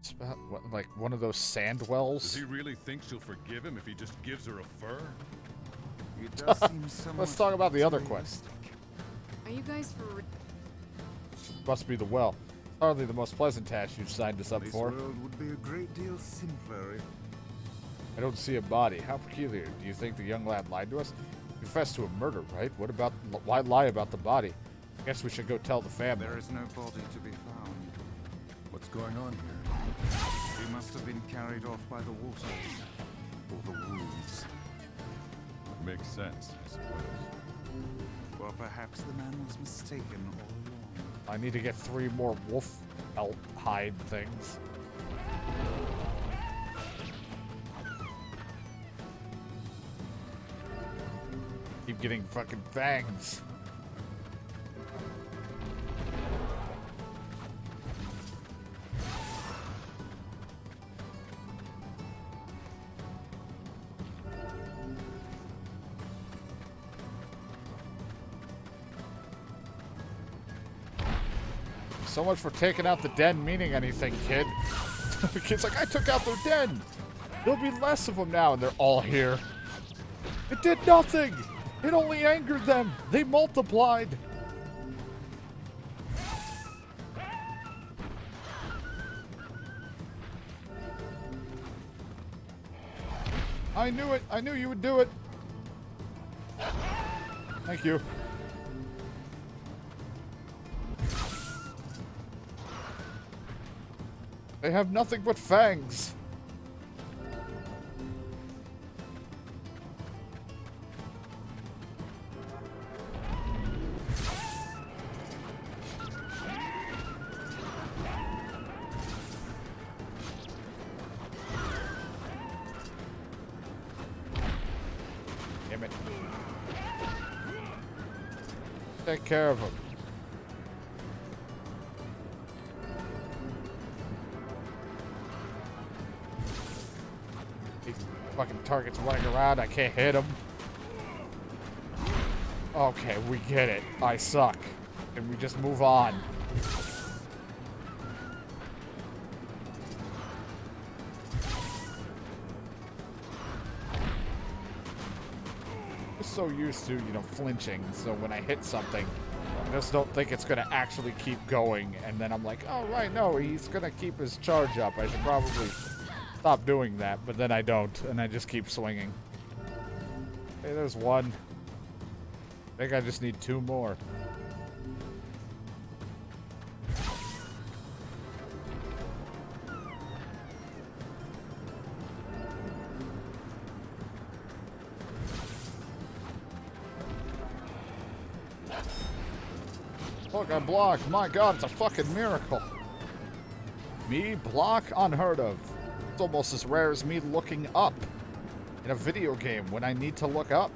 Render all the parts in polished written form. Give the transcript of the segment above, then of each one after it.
It's about, what, like one of those sand wells? Does he really think she'll forgive him if he just gives her a fur? It does seem somewhat Let's talk about the other materialistic. quest. Are you guys for Must be the well. Hardly the most pleasant task you've signed us up This for. world would be a great deal simpler if I don't see a body. How peculiar. Do you think the young lad lied to us? He confessed to a murder, right? What about... Why lie about the body? I guess we should go tell the family. there is no body to be found. What's going on here? He must have been carried off by the waters or the wolves. Makes sense, I suppose. Or perhaps the man was mistaken all along. I need to get 3 more wolf pelt hide things. Keep getting fucking fangs. So much for taking out the den meaning anything, kid. The kid's like, I took out their den. There'll be less of them now, and they're all here. It did nothing. It only angered them. They multiplied. I knew it. I knew you would do it. Thank you. They have nothing but fangs. Damn it. Take care of him. Fucking targets running around, I can't hit him. Okay, we get it. I suck. Can we just move on? I'm so used to, flinching, so when I hit something, I just don't think it's gonna actually keep going, and then I'm like, oh right, no, he's gonna keep his charge up. I should probably stop doing that, but then I don't, and I just keep swinging. Hey, there's one. I think I just need 2 more. Look, I blocked. My God, it's a fucking miracle. Me block unheard of. It's almost as rare as me looking up in a video game when I need to look up.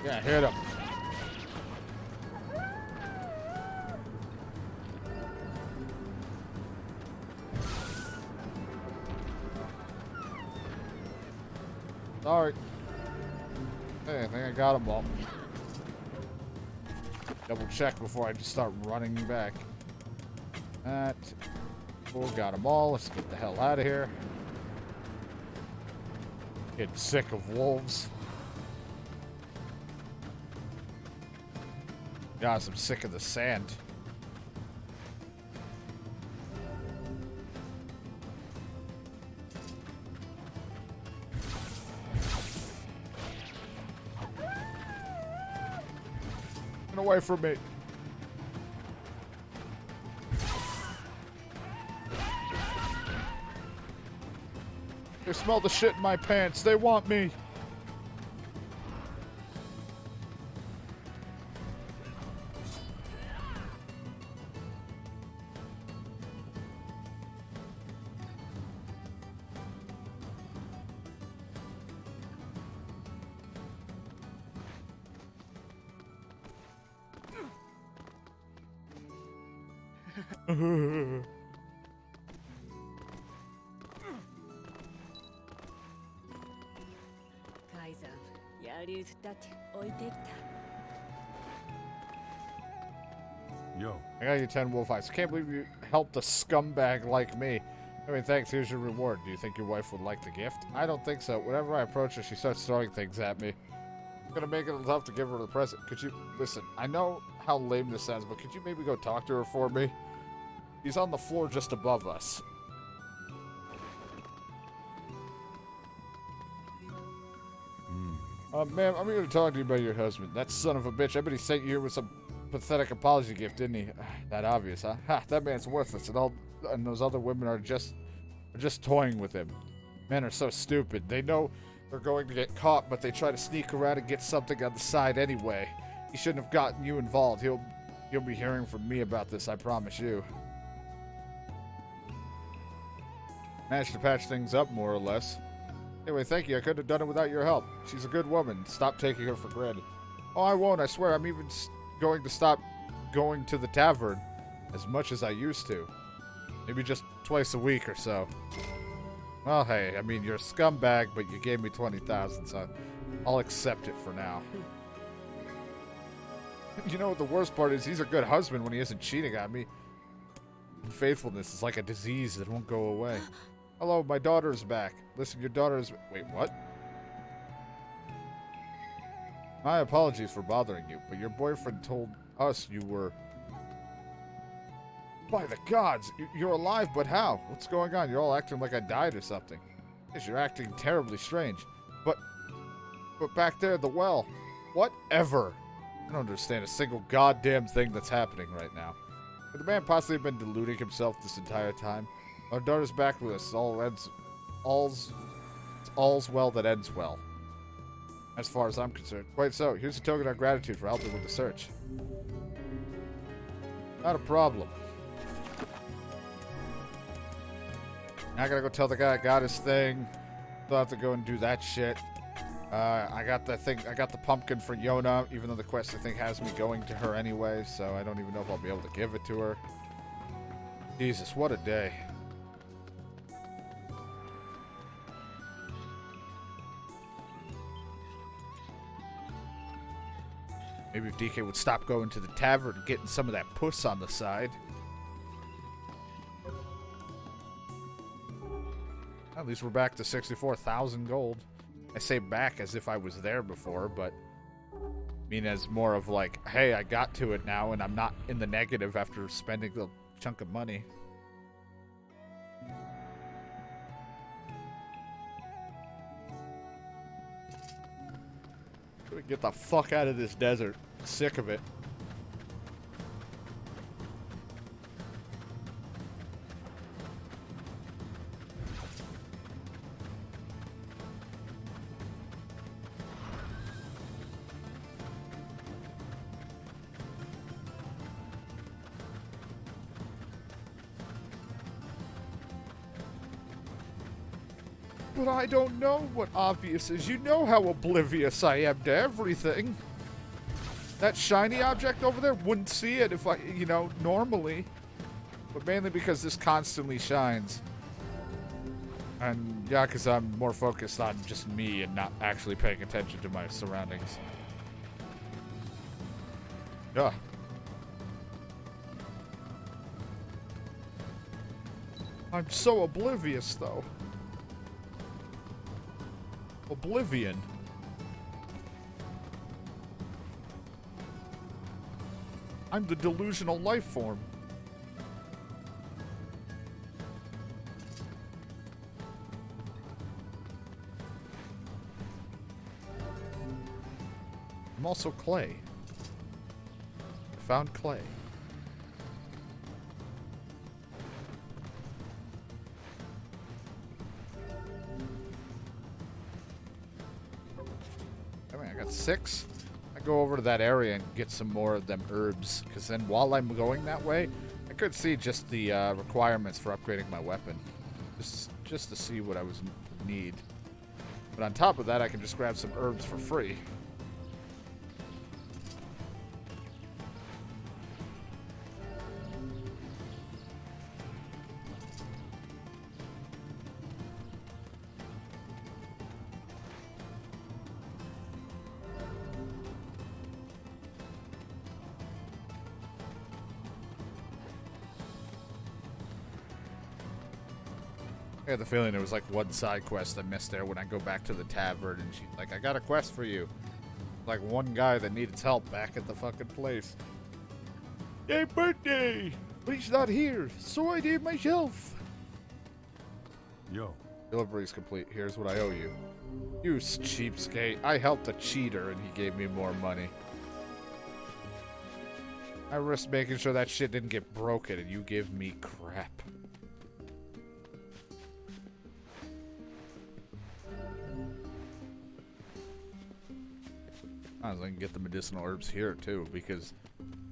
Yeah, hit him. Sorry. Hey, I think I got them all. Double check before I just start running back. That. Oh, got them all. Let's get the hell out of here. Getting sick of wolves. Guys, I'm sick of the sand. Get away from me. They smell the shit in my pants. They want me. Yo, I got you 10 wolf eyes. Can't believe you helped a scumbag like me. I mean, thanks. Here's your reward. Do you think your wife would like the gift? I don't think so. Whenever I approach her, she starts throwing things at me. I'm gonna make it tough to give her the present. Could you... Listen, I know how lame this sounds, but could you maybe go talk to her for me? He's on the floor just above us. Ma'am, I'm here to talk to you about your husband. That son of a bitch. I bet he sent you here with some pathetic apology gift, didn't he? That obvious, huh? Ha, that man's worthless, and those other women are just toying with him. Men are so stupid. They know they're going to get caught, but they try to sneak around and get something on the side anyway. He shouldn't have gotten you involved. You'll be hearing from me about this, I promise you. Managed to patch things up, more or less. Anyway, thank you. I couldn't have done it without your help. She's a good woman. Stop taking her for granted. Oh, I won't. I swear. I'm even going to stop going to the tavern as much as I used to. Maybe just twice a week or so. Well, hey, I mean, you're a scumbag, but you gave me 20,000, so I'll accept it for now. You know what the worst part is? He's a good husband when he isn't cheating on me. Faithfulness is like a disease that won't go away. Hello, my daughter's back. Listen, your daughter's... Wait, what? My apologies for bothering you, but your boyfriend told us you were... By the gods, you're alive, but how? What's going on? You're all acting like I died or something. Yes, you're acting terribly strange. But back there at the well, whatever. I don't understand a single goddamn thing that's happening right now. Could the man possibly have been deluding himself this entire time? Our daughter's back with us. All's well that ends well. As far as I'm concerned. Quite so. Here's a token of gratitude for helping with the search. Not a problem. Now I gotta go tell the guy I got his thing. Still have to go and do that shit. I got the pumpkin for Yona, even though the quest I think has me going to her anyway, so I don't even know if I'll be able to give it to her. Jesus, what a day. Maybe if DK would stop going to the tavern and getting some of that puss on the side. At least we're back to 64,000 gold. I say back as if I was there before, but I mean as more of like, hey, I got to it now and I'm not in the negative after spending the chunk of money. Get the fuck out of this desert. Sick of it. But I don't know what obvious is. You know how oblivious I am to everything. That shiny object over there, wouldn't see it if I, normally. But mainly because this constantly shines. And yeah, because I'm more focused on just me and not actually paying attention to my surroundings. Yeah. I'm so oblivious, though. Oblivion. I'm the delusional life form. I'm also clay. I found clay. I got 6. I go over to that area and get some more of them herbs, because then while I'm going that way, I could see just the requirements for upgrading my weapon, just to see what I was need. But on top of that, I can just grab some herbs for free. I had the feeling there was like one side quest I missed there when I go back to the tavern and she's like, I got a quest for you. Like one guy that needs help back at the fucking place. Yay, birthday! But he's not here, so I did myself. Yo, Delivery's complete. Here's what I owe you. You cheapskate. I helped a cheater and he gave me more money. I risked making sure that shit didn't get broken and you give me crap. I can get the medicinal herbs here too, because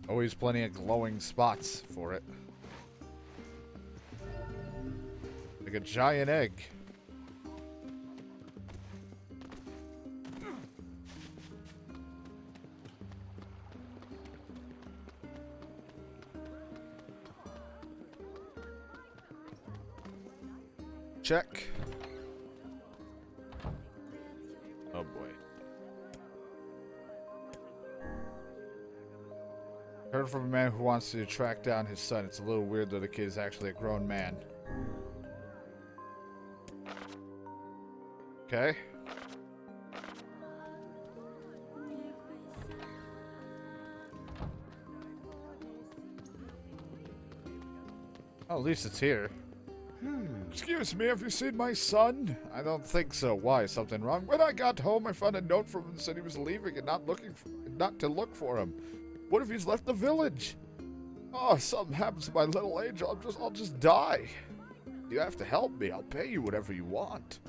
always plenty of glowing spots for it. Like a giant egg. Check. Oh boy. Heard from a man who wants to track down his son. It's a little weird though the kid is actually a grown man. Okay. Oh, at least it's here. Excuse me, have you seen my son? I don't think so. Why? Something wrong? When I got home, I found a note from him that said he was leaving and not to look for him. What if he's left the village? Oh, something happens to my little angel. I'll just die. You have to help me. I'll pay you whatever you want.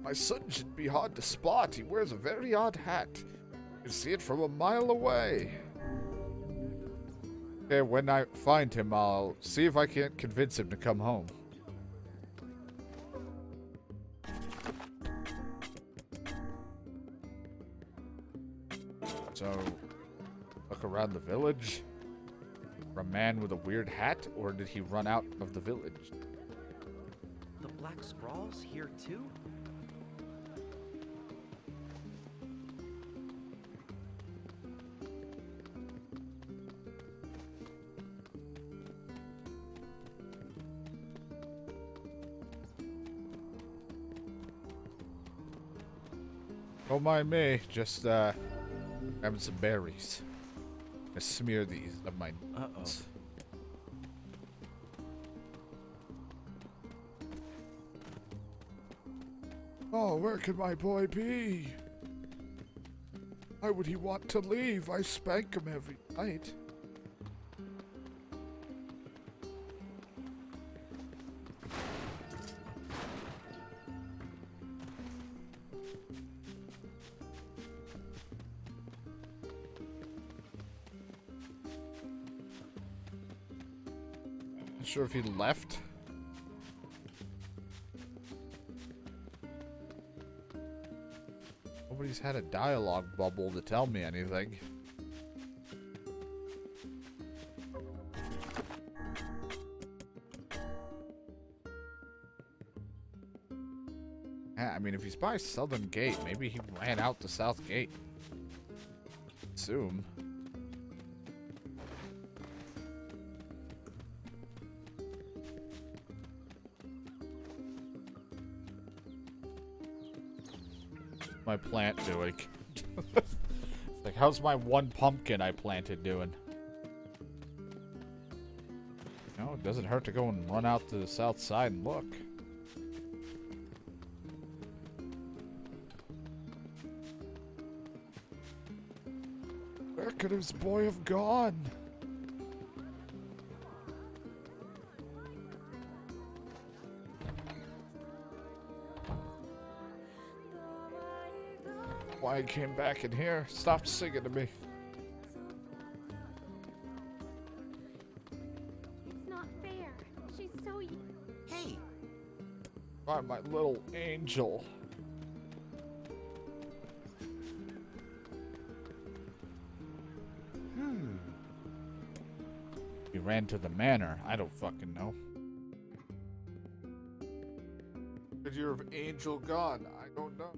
My son should be hard to spot. He wears a very odd hat. You can see it from a mile away. Okay, when I find him, I'll see if I can't convince him to come home. So, look around the village for a man with a weird hat, or did he run out of the village? The black scrawls here too? Don't mind me, just grabbing some berries. I smear these on my nuts. Oh, where could my boy be? Why would he want to leave? I spank him every night. Not sure if he left. Nobody's had a dialogue bubble to tell me anything. Yeah, I mean, if he's by Southern Gate, maybe he ran out the South Gate. Assume. My plant doing? It's like, how's my one pumpkin I planted doing? No, it doesn't hurt to go and run out to the south side and look. Where could his boy have gone? Why I came back in here? Stop singing to me. It's not fair. She's so young. Hey! Why, my little angel. He ran to the manor. I don't fucking know. Is your angel gone? I don't know.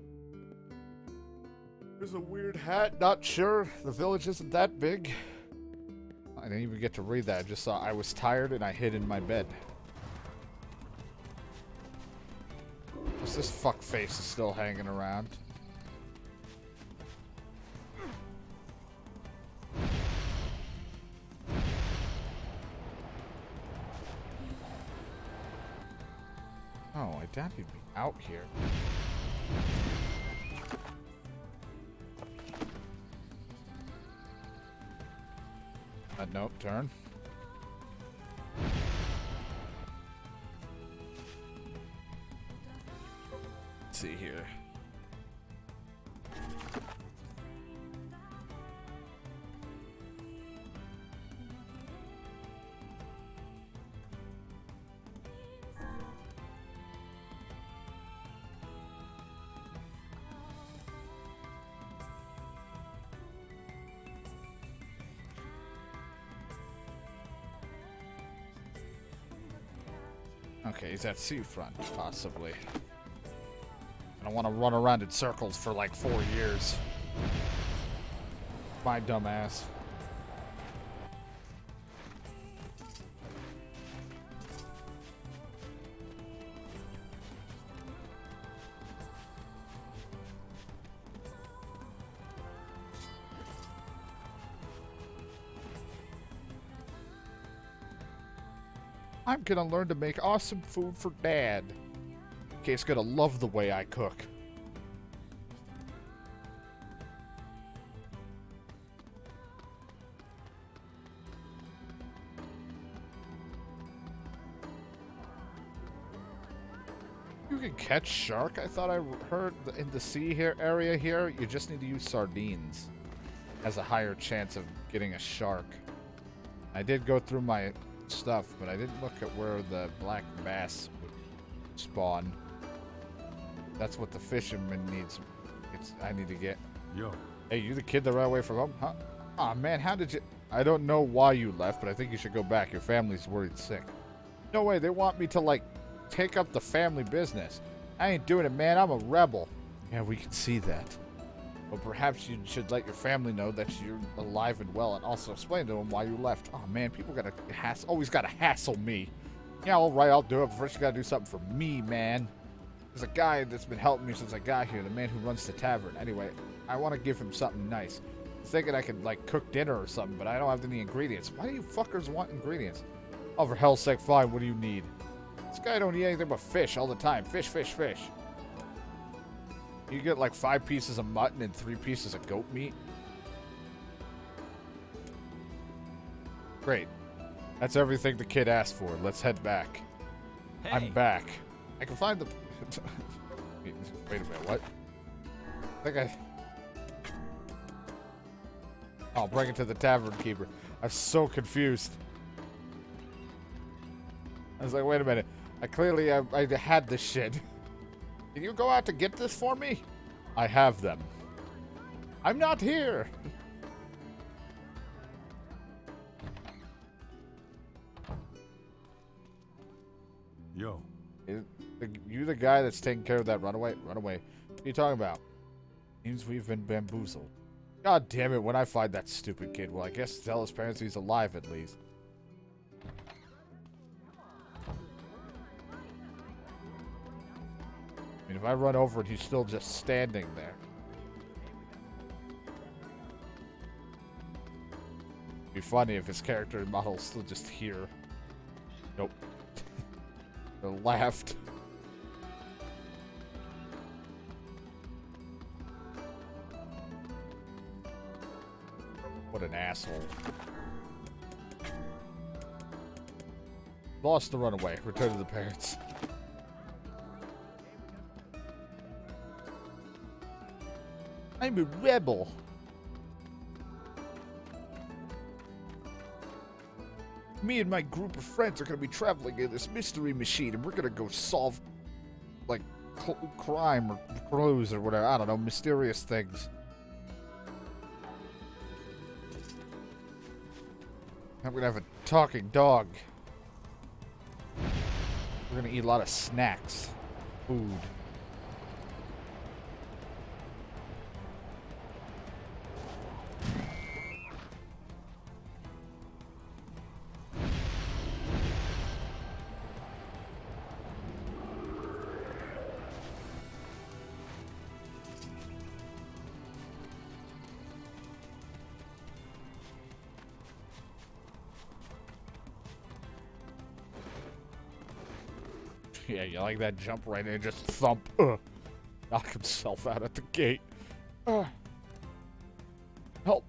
There's a weird hat. Not sure. The village isn't that big. I didn't even get to read that. I just saw I was tired and I hid in my bed. course, this fuckface is still hanging around. Oh, I doubt he'd be out here. Nope, turn. Let's see here. Okay, he's at seafront, possibly. I don't want to run around in circles for like 4 years. My dumb ass. I'm gonna learn to make awesome food for Dad. Kate's gonna love the way I cook. You can catch shark? I thought I heard in the sea here area here, you just need to use sardines. Has a higher chance of getting a shark. I did go through my stuff, but I didn't look at where the black bass would spawn. That's what the fisherman needs. I need to get. Yo. Hey, you the kid that ran away from home? Huh? Aw, man, how did you... I don't know why you left, but I think you should go back. Your family's worried sick. No way, they want me to, like, take up the family business. I ain't doing it, man. I'm a rebel. Yeah, we can see that. But perhaps you should let your family know that you're alive and well, and also explain to them why you left. Oh man, people always gotta hassle me. Yeah, all right, I'll do it. But first, you gotta do something for me, man. There's a guy that's been helping me since I got here, the man who runs the tavern. Anyway, I want to give him something nice. I was thinking I could like cook dinner or something, but I don't have any ingredients. Why do you fuckers want ingredients? Oh, for hell's sake, fine. What do you need? This guy don't eat anything but fish all the time. Fish, fish, fish. You get like 5 pieces of mutton and 3 pieces of goat meat. Great. That's everything the kid asked for. Let's head back. Hey. I'm back. I can find the... Wait a minute, what? I think I... I'll bring it to the tavern keeper. I'm so confused. I was like, wait a minute. I had this shit. Can you go out to get this for me? I have them. I'm not here. Yo. You the guy that's taking care of that runaway? Runaway. What are you talking about? Means we've been bamboozled. God damn it, when I find that stupid kid. Well, I guess tell his parents he's alive at least. I mean, if I run over and he's still just standing there. It'd be funny if his character model's still just here. Nope. They laughed. What an asshole. Lost the runaway. Return to the parents. I'm a rebel. Me and my group of friends are going to be traveling in this mystery machine, and we're going to go solve, like, crime or clues or whatever. I don't know, mysterious things. I'm going to have a talking dog. We're going to eat a lot of snacks. Food. Yeah, you like that jump right in and just thump. Knock himself out at the gate. Help.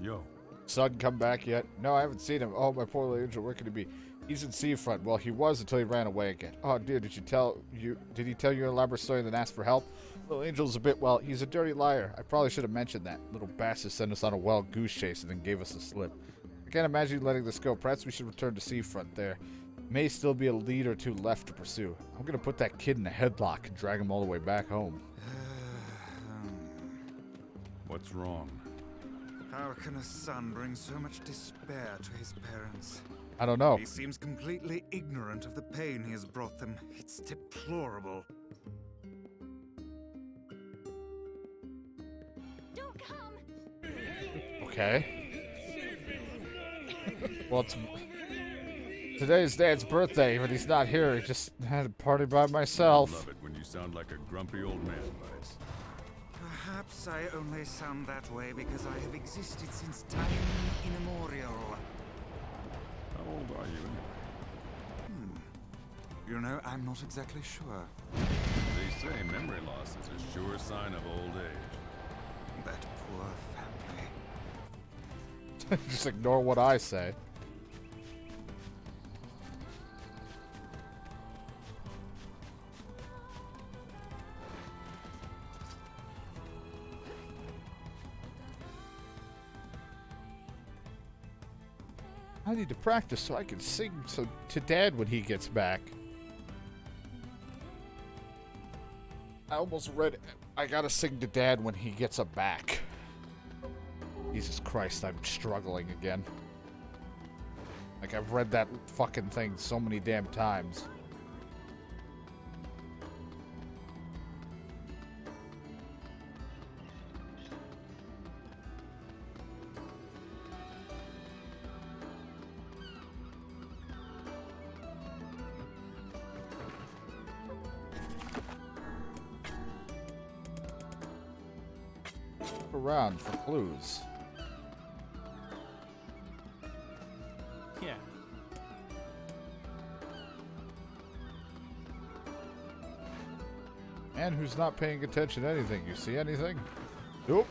Yo. Son come back yet? No, I haven't seen him. Oh, my poor little angel, where could he be? He's in Seafront. Well, he was until he ran away again. Oh, dear, did he tell you an elaborate story and then ask for help? Little angel's a bit, well, he's a dirty liar. I probably should have mentioned that. Little bastard sent us on a wild goose chase and then gave us a slip. I can't imagine you letting this go. Perhaps we should return to Seafront. There may still be a lead or two left to pursue. I'm gonna put that kid in a headlock and drag him all the way back home. What's wrong? How can a son bring so much despair to his parents? I don't know. He seems completely ignorant of the pain he has brought them. It's deplorable. Don't come. Okay. Well, today's Dad's birthday, but he's not here. He just had a party by myself. Love it when you sound like a grumpy old man, Vice. Perhaps I only sound that way because I have existed since time immemorial. How old are you anyway? You know, I'm not exactly sure. They say memory loss is a sure sign of old age. That poor family. Just ignore what I say. I need to practice so I can sing to Dad when he gets back. I almost read it. I gotta sing to Dad when he gets back. Jesus Christ, I'm struggling again. Like, I've read that fucking thing so many damn times. Around for clues. Yeah. And who's not paying attention to anything? You see anything? Nope.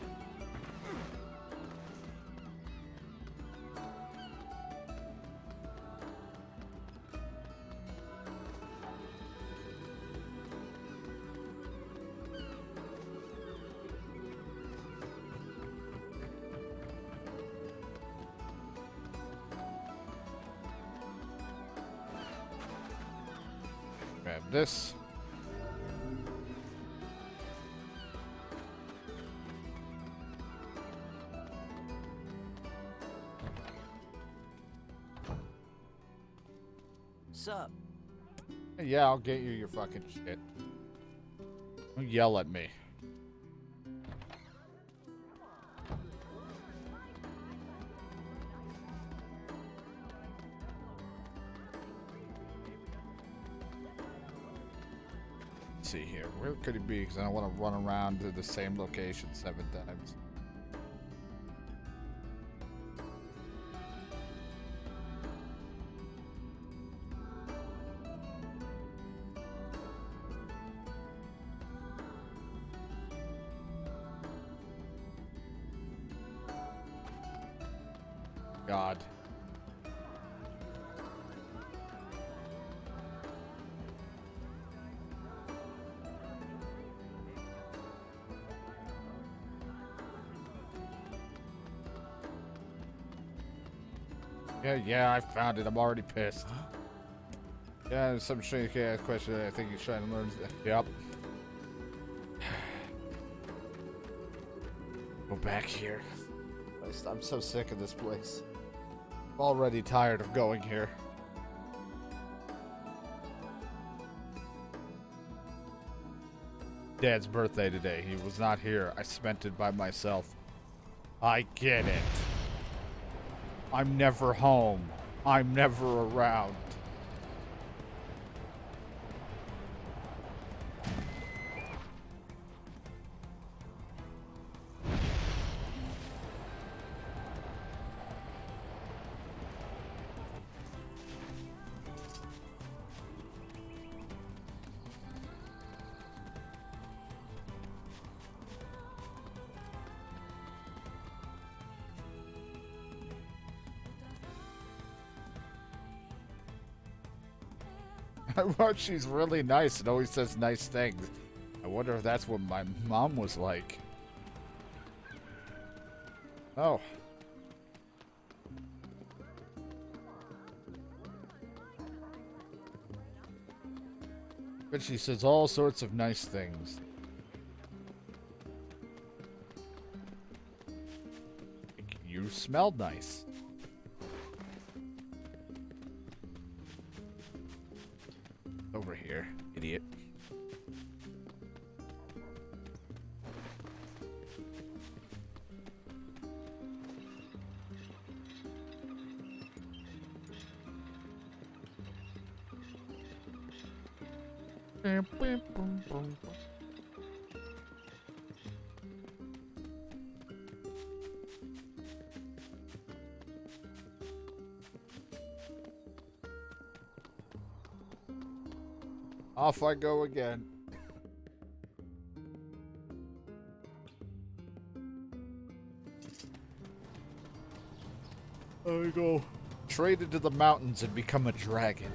Grab this. Sup? Yeah, I'll get you your fucking shit. Don't yell at me. Let's see here. Where could he be? Because I don't want to run around to the same location 7 times. God. Yeah, I found it. I'm already pissed. Yeah, there's some strange question. I think he's trying to learn. Yep. Go back here. I'm so sick of this place. I'm already tired of going here. Dad's birthday today. He was not here. I spent it by myself. I get it. I'm never home. I'm never around. Well, she's really nice and always says nice things. I wonder if that's what my mom was like. Oh. But she says all sorts of nice things. You smelled nice. Over here, idiot. Off I go again. There we go. Trade into the mountains and become a dragon.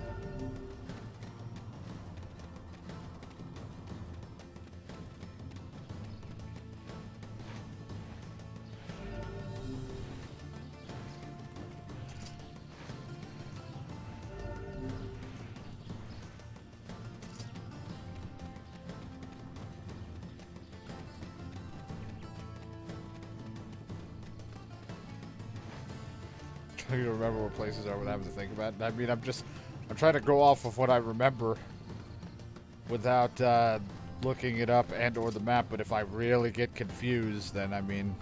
I don't even remember what places are without having to think about it. I mean, I'm trying to go off of what I remember without looking it up and or the map, but if I really get confused, then I mean,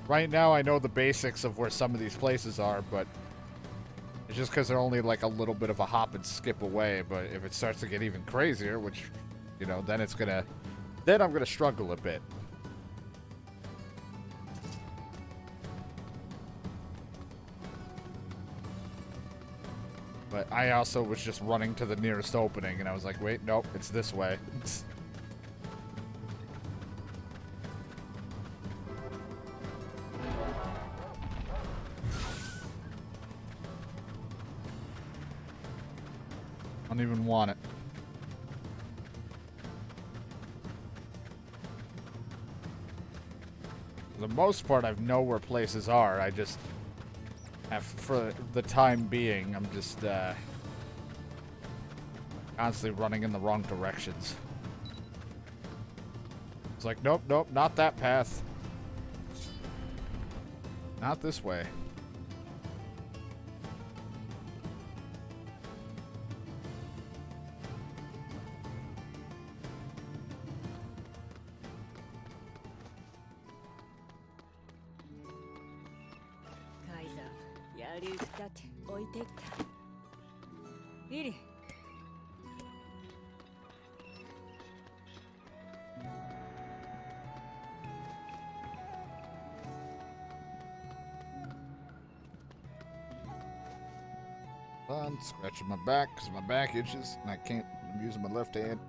right now I know the basics of where some of these places are, but it's just because they're only like a little bit of a hop and skip away, but if it starts to get even crazier, which, you know, then I'm gonna struggle a bit. But I also was just running to the nearest opening, and I was like, wait, nope, it's this way. I don't even want it. For the most part, I know where places are. I just... for the time being, I'm just constantly running in the wrong directions. It's like, nope, nope, not that path. Not this way. Scratching my back because my back itches and I'm using my left hand.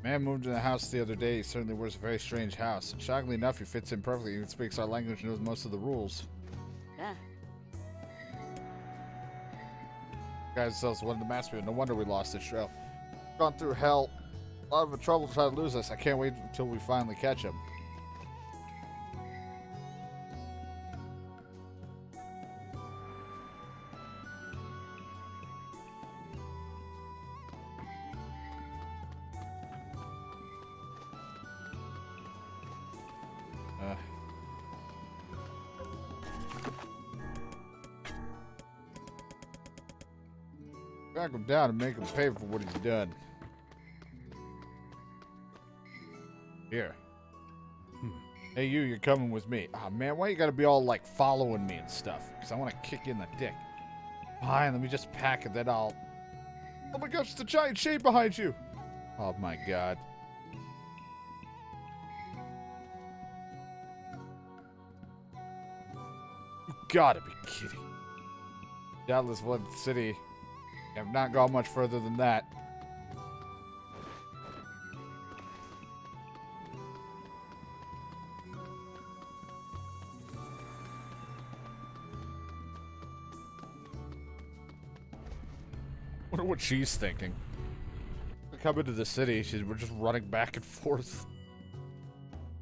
Man moved into the house the other day. He certainly wears a very strange house. Shockingly enough, he fits in perfectly. He even speaks our language and knows most of the rules. Guys sells one of the master. No wonder we lost this trail. Gone through hell. A lot of trouble trying to lose us. I can't wait until we finally catch him. Track him down and make him pay for what he's done. Here. Hey, you're coming with me. Ah, man, why you gotta be all, like, following me and stuff? Because I want to kick you in the dick. Fine, let me just pack it, then I'll... Oh my gosh, it's a giant shape behind you! Oh my god. gotta be kidding. Doubtless one city. I have not gone much further than that. Wonder what she's thinking. We come into the city, we're just running back and forth.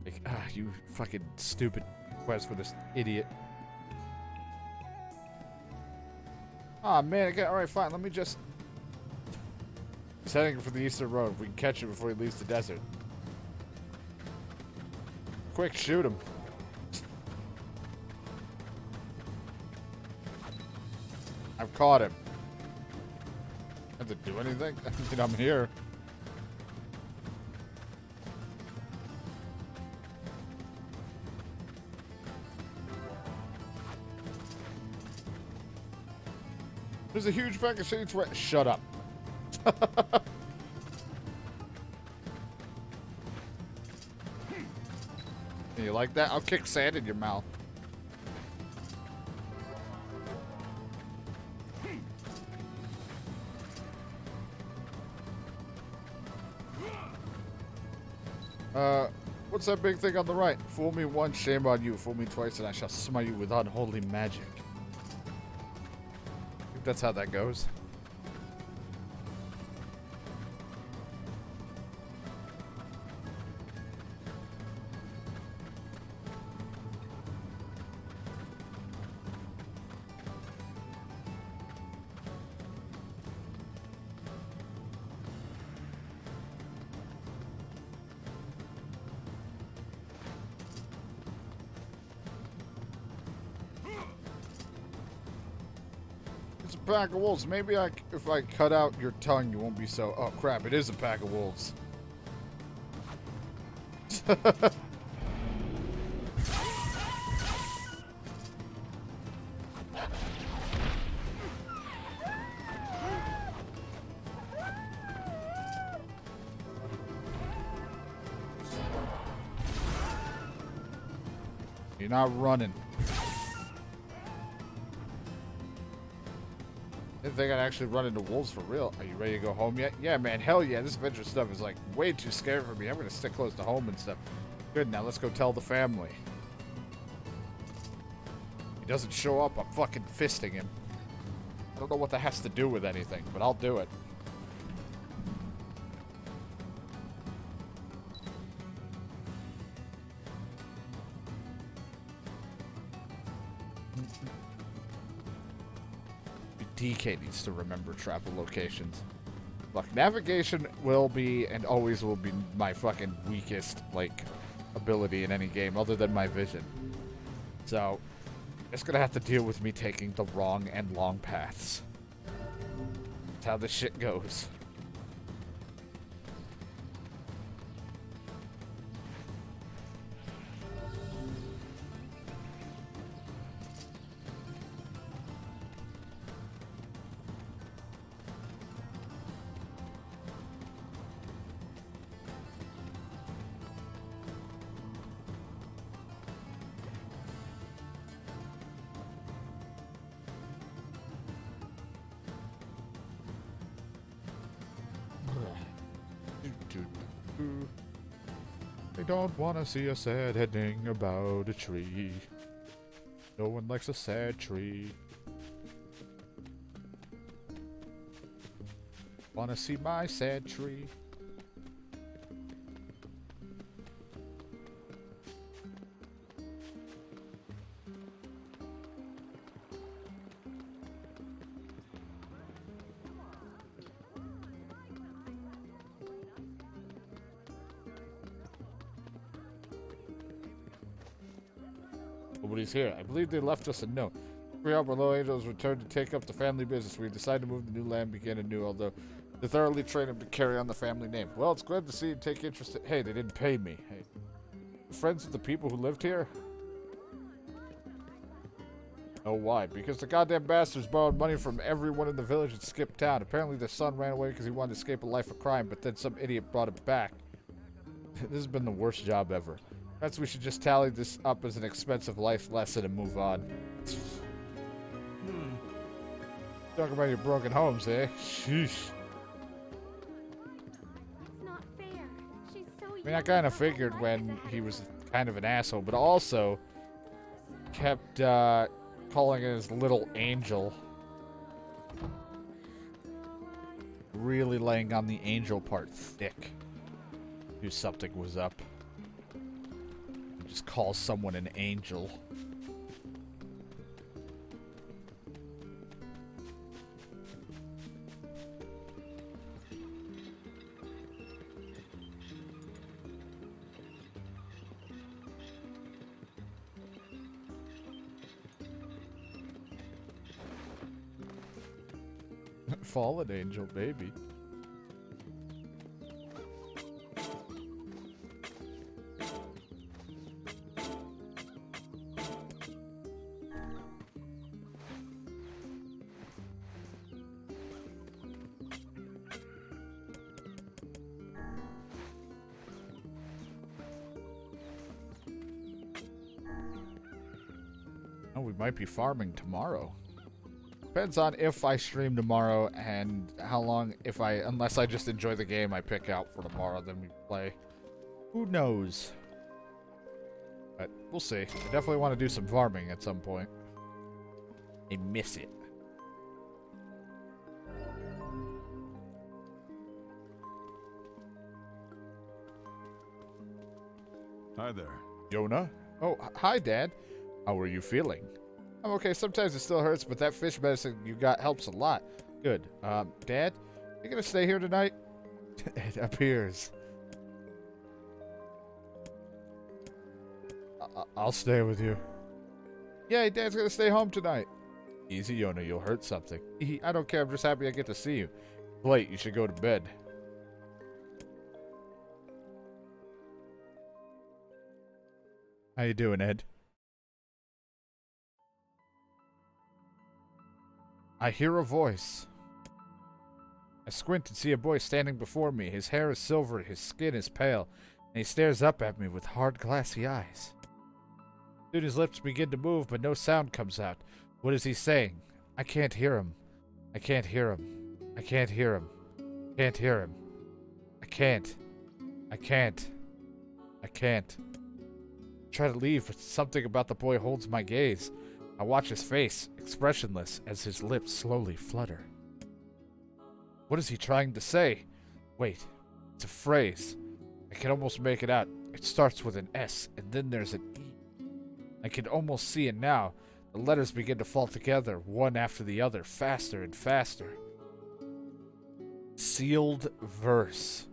Like, you fucking stupid quest for this idiot. Aw, man, alright, fine, let me just... He's heading for the eastern road. We can catch him before he leaves the desert. Quick, shoot him. I've caught him. Have to do anything? I mean, I'm here. There's a huge pack of shades right. Shut up. You like that? I'll kick sand in your mouth. What's that big thing on the right? Fool me once, shame on you. Fool me twice, and I shall smite you with unholy magic. I think that's how that goes. Pack of wolves. Maybe if I cut out your tongue, you won't be so... Oh, crap. It is a pack of wolves. You're not running. Didn't think I'd actually run into wolves for real. Are you ready to go home yet? Yeah, man. Hell yeah. This adventure stuff is like way too scary for me. I'm going to stick close to home and stuff. Good. Now let's go tell the family. He doesn't show up. I'm fucking fisting him. I don't know what that has to do with anything, but I'll do it. DK needs to remember travel locations. Look, navigation will be and always will be my fucking weakest, like, ability in any game other than my vision. So, it's gonna have to deal with me taking the wrong and long paths. That's how this shit goes. I don't want to see a sad ending about a tree. No one likes a sad tree. Want to see my sad tree? Nobody's here. I believe they left us a note. 3 hour below angels returned to take up the family business. We decided to move to the new land, begin anew, although they thoroughly trained him to carry on the family name. Well, it's glad to see you take interest in... Hey, they didn't pay me. Hey, friends of the people who lived here? Oh, why? Because the goddamn bastards borrowed money from everyone in the village and skipped town. Apparently their son ran away because he wanted to escape a life of crime, but then some idiot brought him back. This has been the worst job ever. Perhaps we should just tally this up as an expensive life lesson and move on. Talk about your broken homes, eh? Sheesh. It's not fair. She's so I mean, I kind of figured when he was kind of an asshole, but also kept calling it his little angel. Really laying on the angel part thick. Knew something was up. Just call someone an angel. Fallen angel, baby. Oh, we might be farming tomorrow. Depends on if I stream tomorrow and how long, unless I just enjoy the game I pick out for tomorrow, then we play. Who knows? But we'll see. I definitely want to do some farming at some point. I miss it. Hi there. Yona? Oh, hi, Dad. How are you feeling? I'm okay. Sometimes it still hurts, but that fish medicine you got helps a lot. Good. Dad, you gonna stay here tonight? It appears. I'll stay with you. Yay, Dad's gonna stay home tonight. Easy, Yona. You'll hurt something. I don't care. I'm just happy I get to see you. Late. You should go to bed. How you doing, Ed? I hear a voice. I squint and see a boy standing before me. His hair is silver, his skin is pale, and he stares up at me with hard, glassy eyes. Soon his lips begin to move, but no sound comes out. What is he saying? I can't hear him. I can't hear him. I can't hear him. Can't hear him. I can't. I can't. I can't. I try to leave, but something about the boy holds my gaze. I watch his face, expressionless, as his lips slowly flutter. What is he trying to say? Wait, it's a phrase. I can almost make it out. It starts with an S, and then there's an E. I can almost see it now. The letters begin to fall together, one after the other, faster and faster. Sealed verse.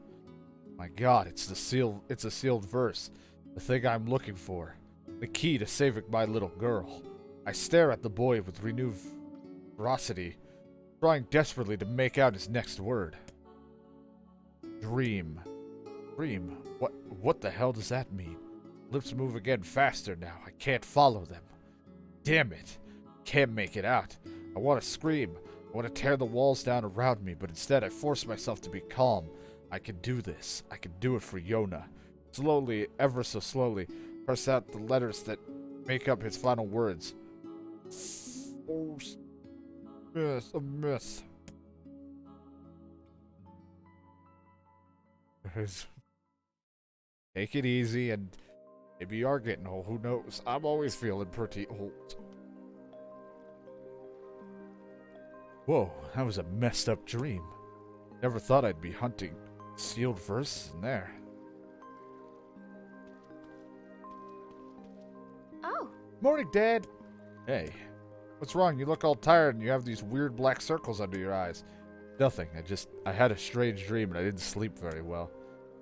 My God, it's a sealed verse. The thing I'm looking for. The key to saving my little girl. I stare at the boy with renewed ferocity, trying desperately to make out his next word. Dream. Dream. What the hell does that mean? Lips move again faster now. I can't follow them. Damn it. Can't make it out. I want to scream. I want to tear the walls down around me, but instead I force myself to be calm. I can do this. I can do it for Yona. Slowly, ever so slowly, press out the letters that make up his final words. Oh, yes, a myth. Take it easy, and maybe you are getting old. Who knows? I'm always feeling pretty old. Whoa, that was a messed up dream. Never thought I'd be hunting sealed verse in there. Oh, Morning, Dad. Hey, what's wrong? You look all tired and you have these weird black circles under your eyes. Nothing. I had a strange dream and I didn't sleep very well.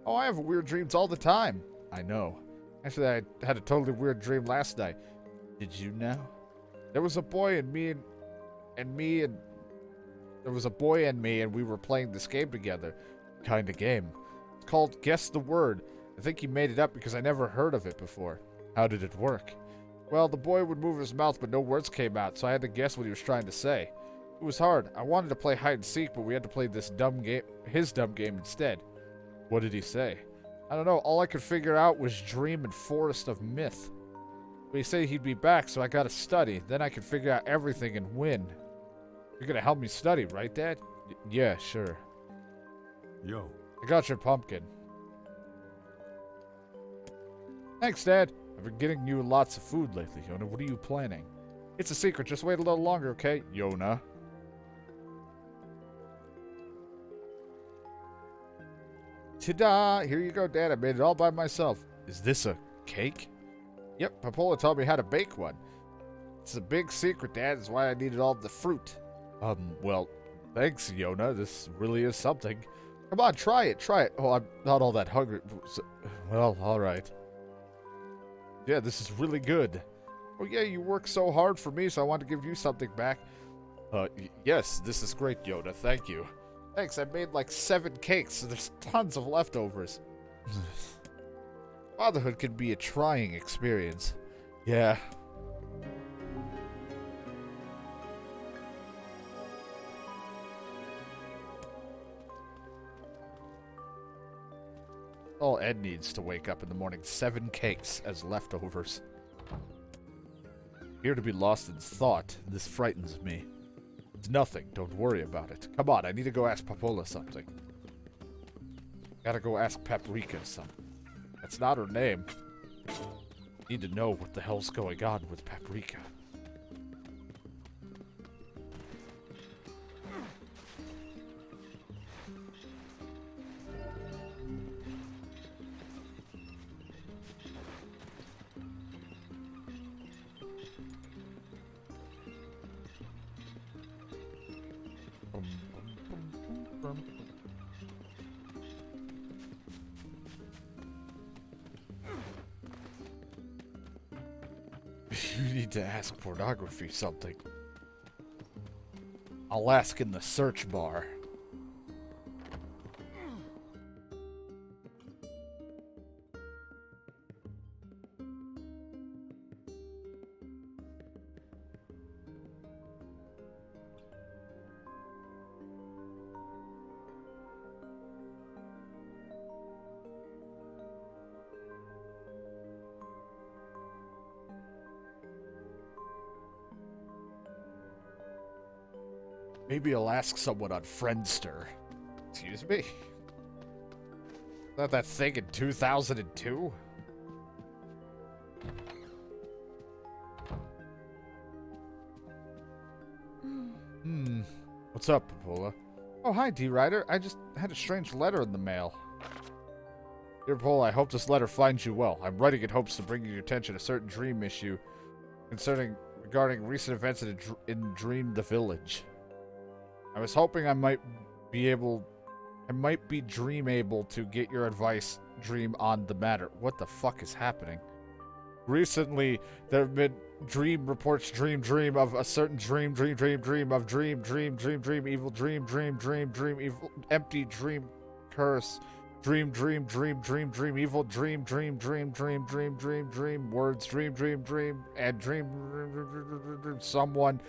Oh, I have weird dreams all the time. I know. Actually, I had a totally weird dream last night. Did you know? There was a boy and me and there was a boy and me and we were playing this game together. Kind of game. It's called Guess the Word. I think he made it up because I never heard of it before. How did it work? Well, the boy would move his mouth, but no words came out, so I had to guess what he was trying to say. It was hard. I wanted to play hide and seek, but we had to play this dumb game, his dumb game instead. What did he say? I don't know. All I could figure out was Dream and Forest of Myth. But he said he'd be back, so I gotta study. Then I can figure out everything and win. You're gonna help me study, right, Dad? Yeah, sure. Yo, I got your pumpkin. Thanks, Dad. I've been getting you lots of food lately, Yona. What are you planning? It's a secret. Just wait a little longer, okay? Yona. Ta-da! Here you go, Dad. I made it all by myself. Is this a cake? Yep, Papola taught me how to bake one. It's a big secret, Dad. That's why I needed all the fruit. Well, thanks, Yona. This really is something. Come on, try it. Try it. Oh, I'm not all that hungry. Well, all right. Yeah, this is really good. Oh, yeah, you work so hard for me, so I want to give you something back. Yes, this is great, Yoda. Thank you. Thanks, I made like 7 cakes, so there's tons of leftovers. Fatherhood can be a trying experience. Yeah. All Ed needs to wake up in the morning. 7 cakes as leftovers. Appear to be lost in thought. This frightens me. It's nothing. Don't worry about it. Come on, I need to go ask Papola something. Gotta go ask Paprika something. That's not her name. Need to know what the hell's going on with Paprika. You need to ask pornography something. I'll ask in the search bar. Maybe I'll ask someone on Friendster. Excuse me? Not that thing in 2002? What's up, Papola? Oh, hi, D-Rider. I just had a strange letter in the mail. Dear Papola, I hope this letter finds you well. I'm writing in hopes to bring your attention a certain dream issue regarding recent events in Dream the Village. I was hoping I might be dream able to get your advice, Dream, on the matter. What the fuck is happening? Recently, there have been dream reports, dream of a certain dream of dream, evil dream, evil, empty dream, curse, dream, evil dream, words, dream, and dream, someone,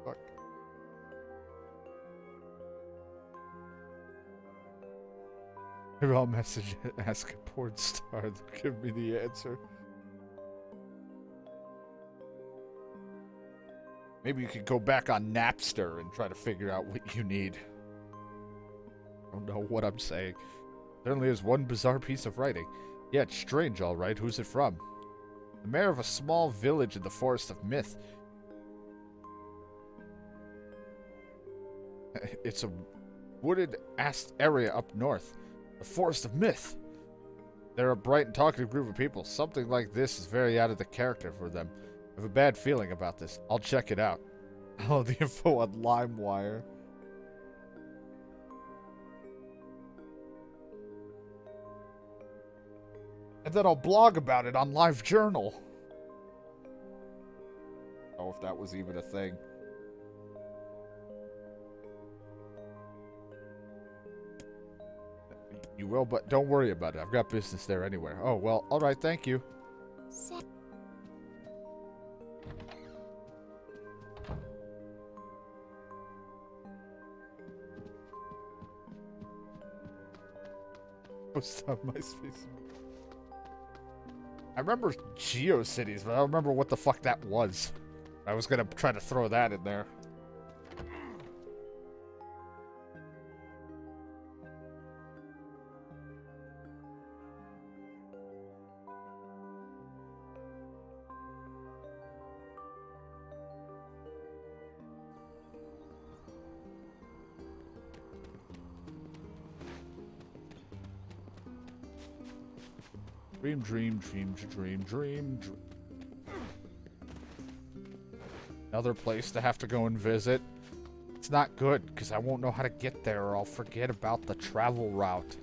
fuck. Maybe I'll message it, ask a porn star to give me the answer. Maybe you could go back on Napster and try to figure out what you need. I don't know what I'm saying. Certainly is one bizarre piece of writing. Yeah, it's strange, all right. Who's it from? The mayor of a small village in the Forest of Myth. It's a wooded area up north. The Forest of Myth. They're a bright and talkative group of people. Something like this is very out of the character for them. I have a bad feeling about this. I'll check it out. Oh, the info on LimeWire. And then I'll blog about it on LiveJournal. Oh, if that was even a thing. You will, but don't worry about it. I've got business there anywhere. Oh, well, alright, thank you. Post on MySpace. I remember GeoCities, but I don't remember what the fuck that was. I was gonna try to throw that in there. Dream. Another place to have to go and visit. It's not good, because I won't know how to get there, or I'll forget about the travel route.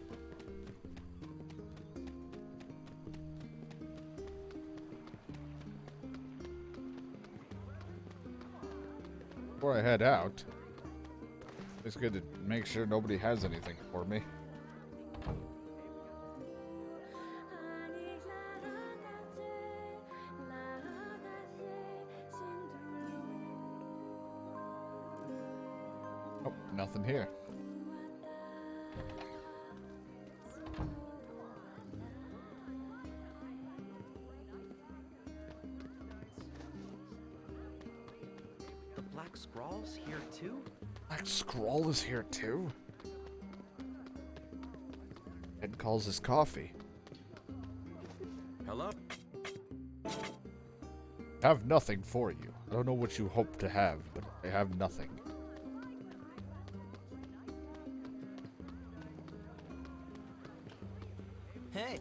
Before I head out, it's good to make sure nobody has anything for me. Oh, nothing here. The Black Scrawl's here too? Black Scrawl is here too? Ed calls his coffee. Hello? I have nothing for you. I don't know what you hope to have, but I have nothing. Hey!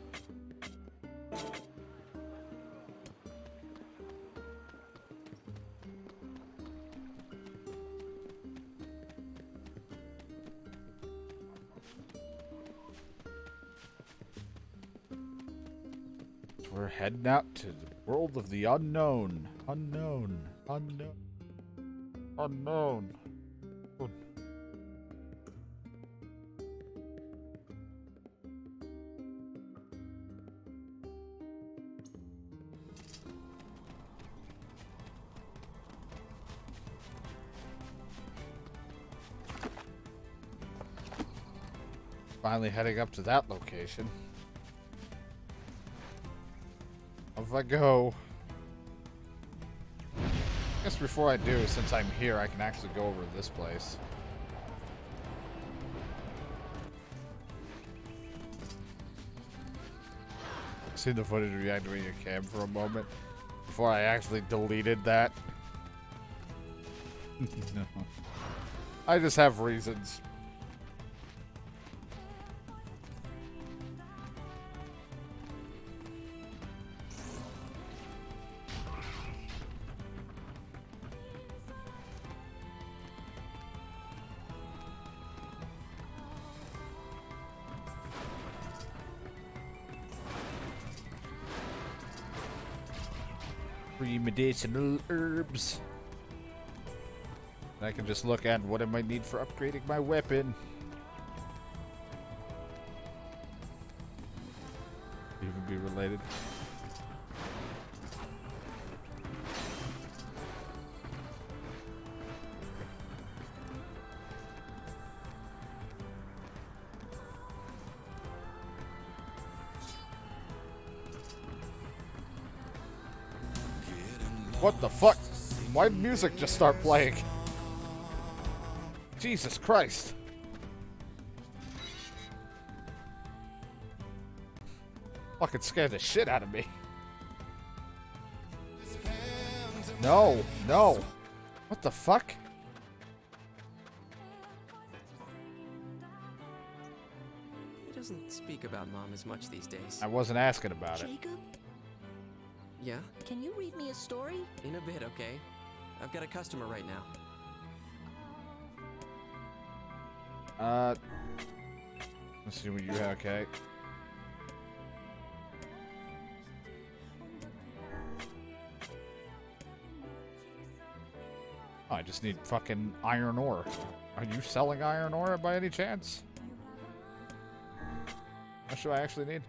We're heading out to the world of the unknown. Unknown. Finally heading up to that location. Off I go. I guess before I do, since I'm here, I can actually go over to this place. Seen the footage of you activating your cam for a moment before I actually deleted that. I just have reasons. Medicinal herbs. I can just look at what I might need for upgrading my weapon. Even be related. What the fuck? Why did music just start playing? Jesus Christ. Fucking scared the shit out of me. No. What the fuck? He doesn't speak about Mom as much these days. I wasn't asking about it. Jacob, Yeah? can you read me a story? In a bit, okay? I've got a customer right now. Let's see what you have, okay. Oh, I just need fucking iron ore. Are you selling iron ore by any chance? How much do I actually need?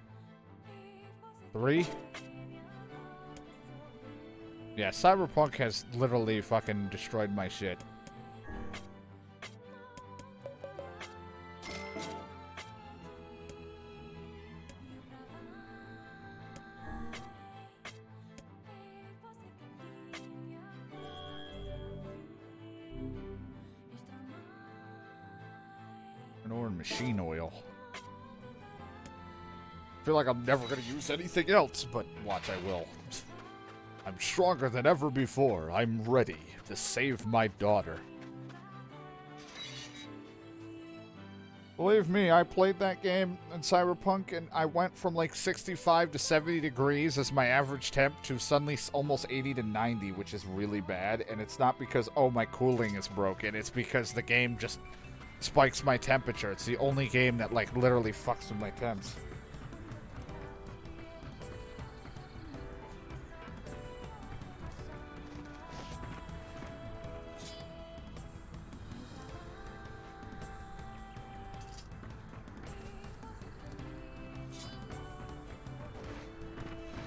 3? Yeah, Cyberpunk has literally fucking destroyed my shit. machine oil. I feel like I'm never going to use anything else, but watch, I will. I'm stronger than ever before. I'm ready to save my daughter. Believe me, I played that game in Cyberpunk, and I went from like 65 to 70 degrees as my average temp to suddenly almost 80 to 90, which is really bad. And it's not because, oh, my cooling is broken. It's because the game just spikes my temperature. It's the only game that, like, literally fucks with my temps.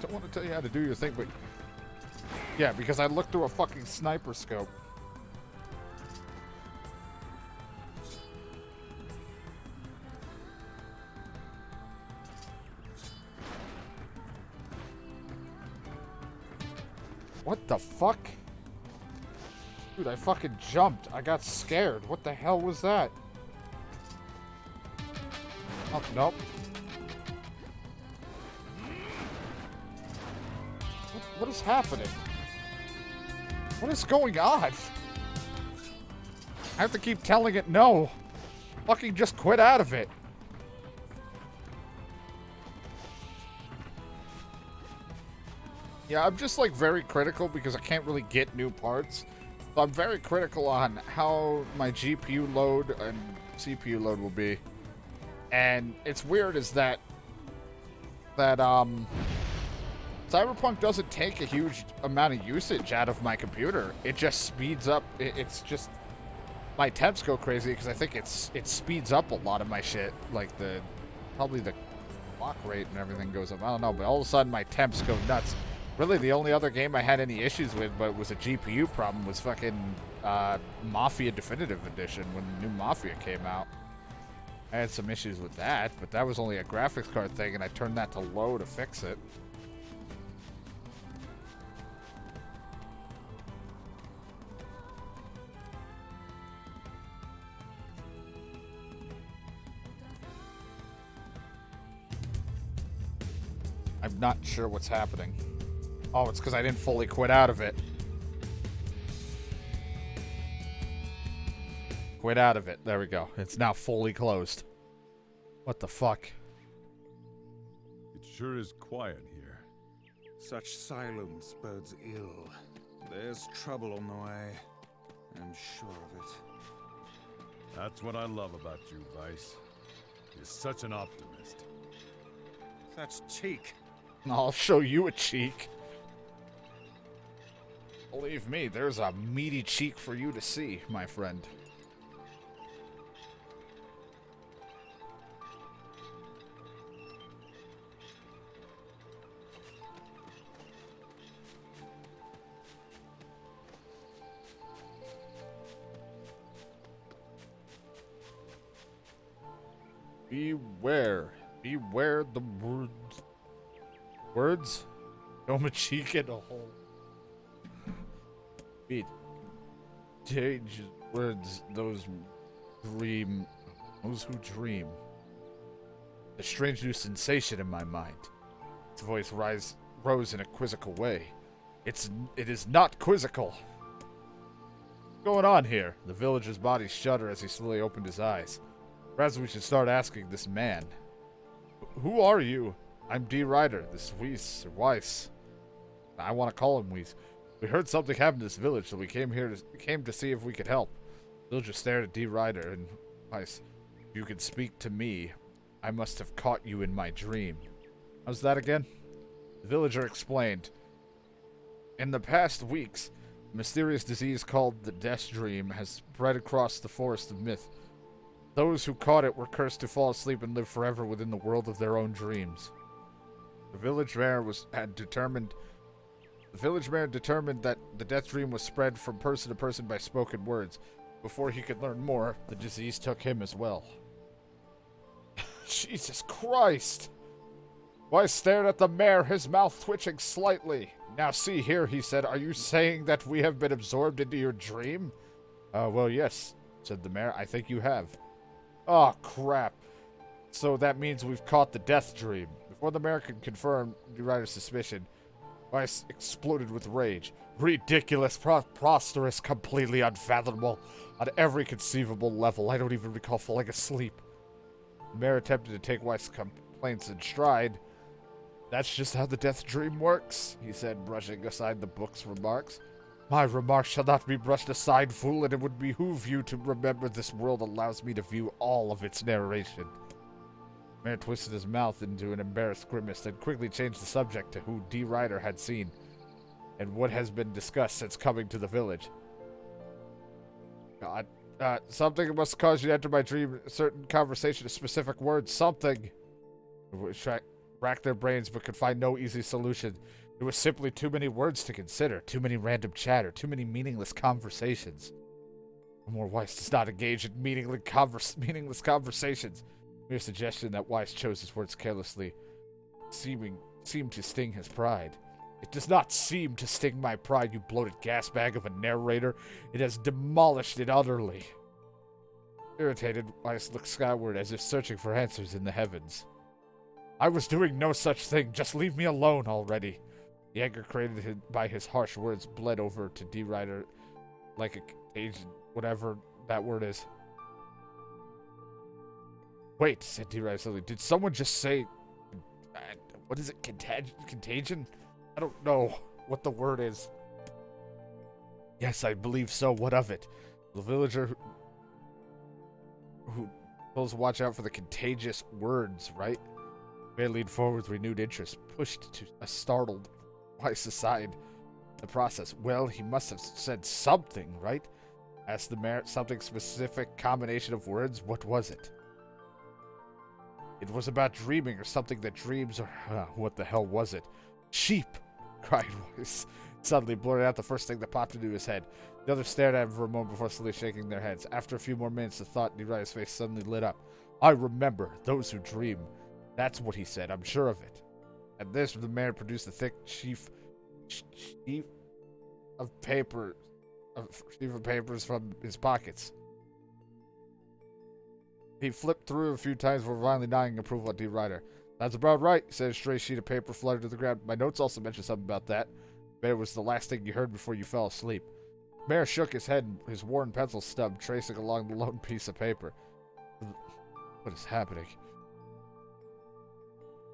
I want to tell you how to do your thing, but yeah, because I looked through a fucking sniper scope. What the fuck? Dude, I fucking jumped. I got scared. What the hell was that? Oh, nope. What is happening? What is going on? I have to keep telling it no. Fucking just quit out of it. Yeah, I'm just like very critical because I can't really get new parts. So I'm very critical on how my GPU load and CPU load will be. And it's weird is that Cyberpunk doesn't take a huge amount of usage out of my computer. It just speeds up. It's just my temps go crazy because I think it speeds up a lot of my shit. Like probably the clock rate and everything goes up. I don't know, but all of a sudden my temps go nuts. Really, the only other game I had any issues with, but it was a GPU problem, was fucking Mafia Definitive Edition when the new Mafia came out. I had some issues with that, but that was only a graphics card thing, and I turned that to low to fix it. I'm not sure what's happening. Oh, it's because I didn't fully quit out of it. Quit out of it. There we go. It's now fully closed. What the fuck? It sure is quiet here. Such silence bodes ill. There's trouble on the way. I'm sure of it. That's what I love about you, Vice. You're such an optimist. That's cheek. I'll show you a cheek. Believe me, there's a meaty cheek for you to see, my friend. Beware. Beware the words. Words? Throw a cheek in a hole. Beat. Change words, those who dream. A strange new sensation in my mind. His voice rose in a quizzical way. It is not quizzical. What's going on here? The villager's body shuddered as he slowly opened his eyes. Perhaps we should start asking this man. Who are you? I'm D. Ryder, this Weiss. I want to call him Weiss. We heard something happened in this village, so we came to see if we could help. The villager stared at D. Ryder and Weiss. If you can speak to me, I must have caught you in my dream. How's that again? The villager explained. In the past weeks, a mysterious disease called the Death Dream has spread across the forest of myth. Those who caught it were cursed to fall asleep and live forever within the world of their own dreams. The village mayor determined that the death dream was spread from person to person by spoken words. Before he could learn more, the disease took him as well. Jesus Christ! Weiss stared at the mayor, his mouth twitching slightly. Now see here, he said, are you saying that we have been absorbed into your dream? Well, yes, said the mayor. I think you have. Oh, crap. So that means we've caught the death dream. Before the mayor could confirm the writer's suspicion, Weiss exploded with rage. Ridiculous, preposterous, completely unfathomable. On every conceivable level, I don't even recall falling asleep. The mayor attempted to take Weiss' complaints in stride. That's just how the death dream works, he said, brushing aside the book's remarks. My remarks shall not be brushed aside, fool, and it would behoove you to remember this world allows me to view all of its narration. The mayor twisted his mouth into an embarrassed grimace, then quickly changed the subject to who D. Ryder had seen and what has been discussed since coming to the village. God, something must cause you to enter my dream. A certain conversation, a specific word, something. Racked their brains but could find no easy solution. It was simply too many words to consider, too many random chatter, too many meaningless conversations. More Weiss does not engage in meaningless conversations. Mere suggestion that Weiss chose his words carelessly seemed to sting his pride. It does not seem to sting my pride, you bloated gas bag of a narrator. It has demolished it utterly. Irritated, Weiss looked skyward as if searching for answers in the heavens. I was doing no such thing. Just leave me alone already. The anger created by his harsh words bled over to D. Ryder like a contagion, whatever that word is. Wait, said D. Ryder suddenly. Did someone just say... what is it? Contagion? I don't know what the word is. Yes, I believe so. What of it? The villager who tells watch out for the contagious words, right? May leaned forward with renewed interest, pushed to a startled Weiss aside the process. Well, he must have said something, right? Asked the mayor. Something specific, combination of words. What was it? It was about dreaming or something that dreams or... what the hell was it? Sheep! Cried Weiss, suddenly blurting out the first thing that popped into his head. The others stared at him for a moment before slowly shaking their heads. After a few more minutes, the thought in Uriah's face suddenly lit up. I remember. Those who dream. That's what he said. I'm sure of it. At this, the mayor produced a thick sheaf of papers from his pockets. He flipped through a few times before finally nodding approval at D. Ryder. That's about right, he said. A stray sheet of paper fluttered to the ground. My notes also mentioned something about that. Bet it was the last thing you heard before you fell asleep. The mayor shook his head, his worn pencil stub tracing along the lone piece of paper. What is happening?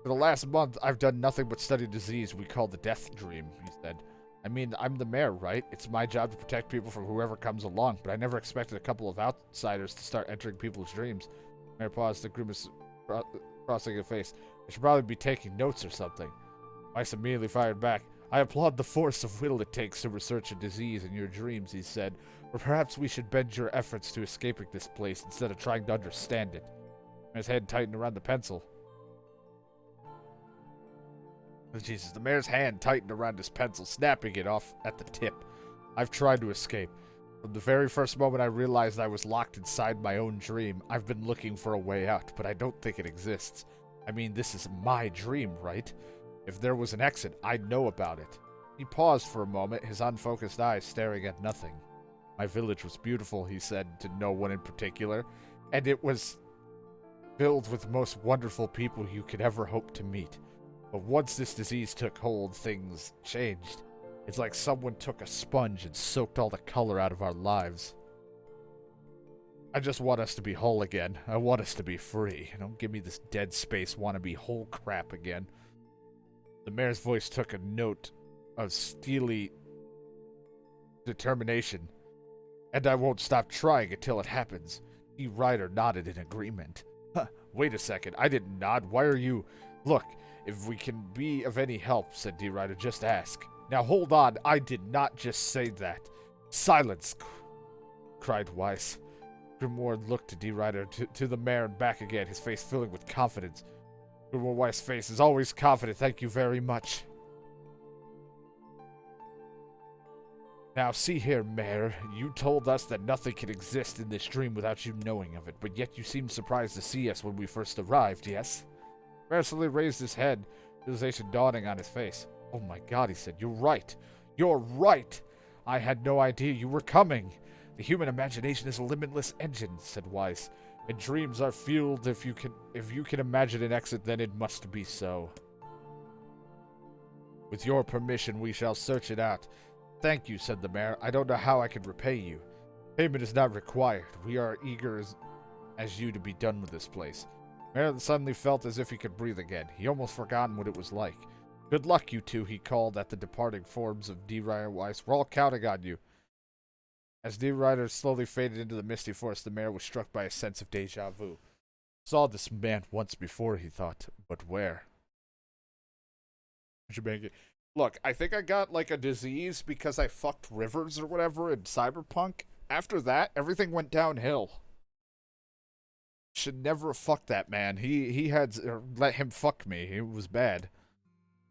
For the last month, I've done nothing but study a disease we call the death dream, he said. I mean, I'm the mayor, right? It's my job to protect people from whoever comes along, but I never expected a couple of outsiders to start entering people's dreams. The mayor paused, the grimace crossing his face. I should probably be taking notes or something. Weiss immediately fired back. I applaud the force of will it takes to research a disease in your dreams, he said. Or perhaps we should bend your efforts to escaping this place instead of trying to understand it. His head tightened around the pencil. Jesus, the mayor's hand tightened around his pencil, snapping it off at the tip. I've tried to escape. From the very first moment I realized I was locked inside my own dream, I've been looking for a way out, but I don't think it exists. I mean, this is my dream, right? If there was an exit, I'd know about it. He paused for a moment, his unfocused eyes staring at nothing. My village was beautiful, he said, to no one in particular, and it was filled with the most wonderful people you could ever hope to meet. But once this disease took hold, things changed. It's like someone took a sponge and soaked all the color out of our lives. I just want us to be whole again. I want us to be free. Don't give me this dead space wannabe whole crap again. The mayor's voice took a note of steely determination. And I won't stop trying until it happens. D. Ryder nodded in agreement. Huh, wait a second. I didn't nod. Why are you... Look, if we can be of any help, said D. Ryder, just ask. Now hold on. I did not just say that. Silence, cried Weiss. Grimoire looked to D. Ryder, to the mayor and back again, his face filling with confidence. Grimoire Weiss' face is always confident. Thank you very much. Now, see here, Mayor. You told us that nothing can exist in this dream without you knowing of it, but yet you seemed surprised to see us when we first arrived, yes? Mayor suddenly raised his head, realization dawning on his face. Oh my God, he said. You're right. You're right. I had no idea you were coming. The human imagination is a limitless engine, said Weiss. And dreams are fueled. If you can imagine an exit, then it must be so. With your permission, we shall search it out. Thank you, said the mayor. I don't know how I can repay you. Payment is not required. We are eager as you to be done with this place. Mayor suddenly felt as if he could breathe again. He almost forgotten what it was like. Good luck, you two, he called at the departing forms of D. Ryder Weiss. We're all counting on you. As D. Ryder slowly faded into the misty forest, the mayor was struck by a sense of deja vu. Saw this man once before, he thought, but where? Look, I think I got like a disease because I fucked Rivers or whatever in Cyberpunk. After that, everything went downhill. Should never have fucked that man. He had let him fuck me. It was bad.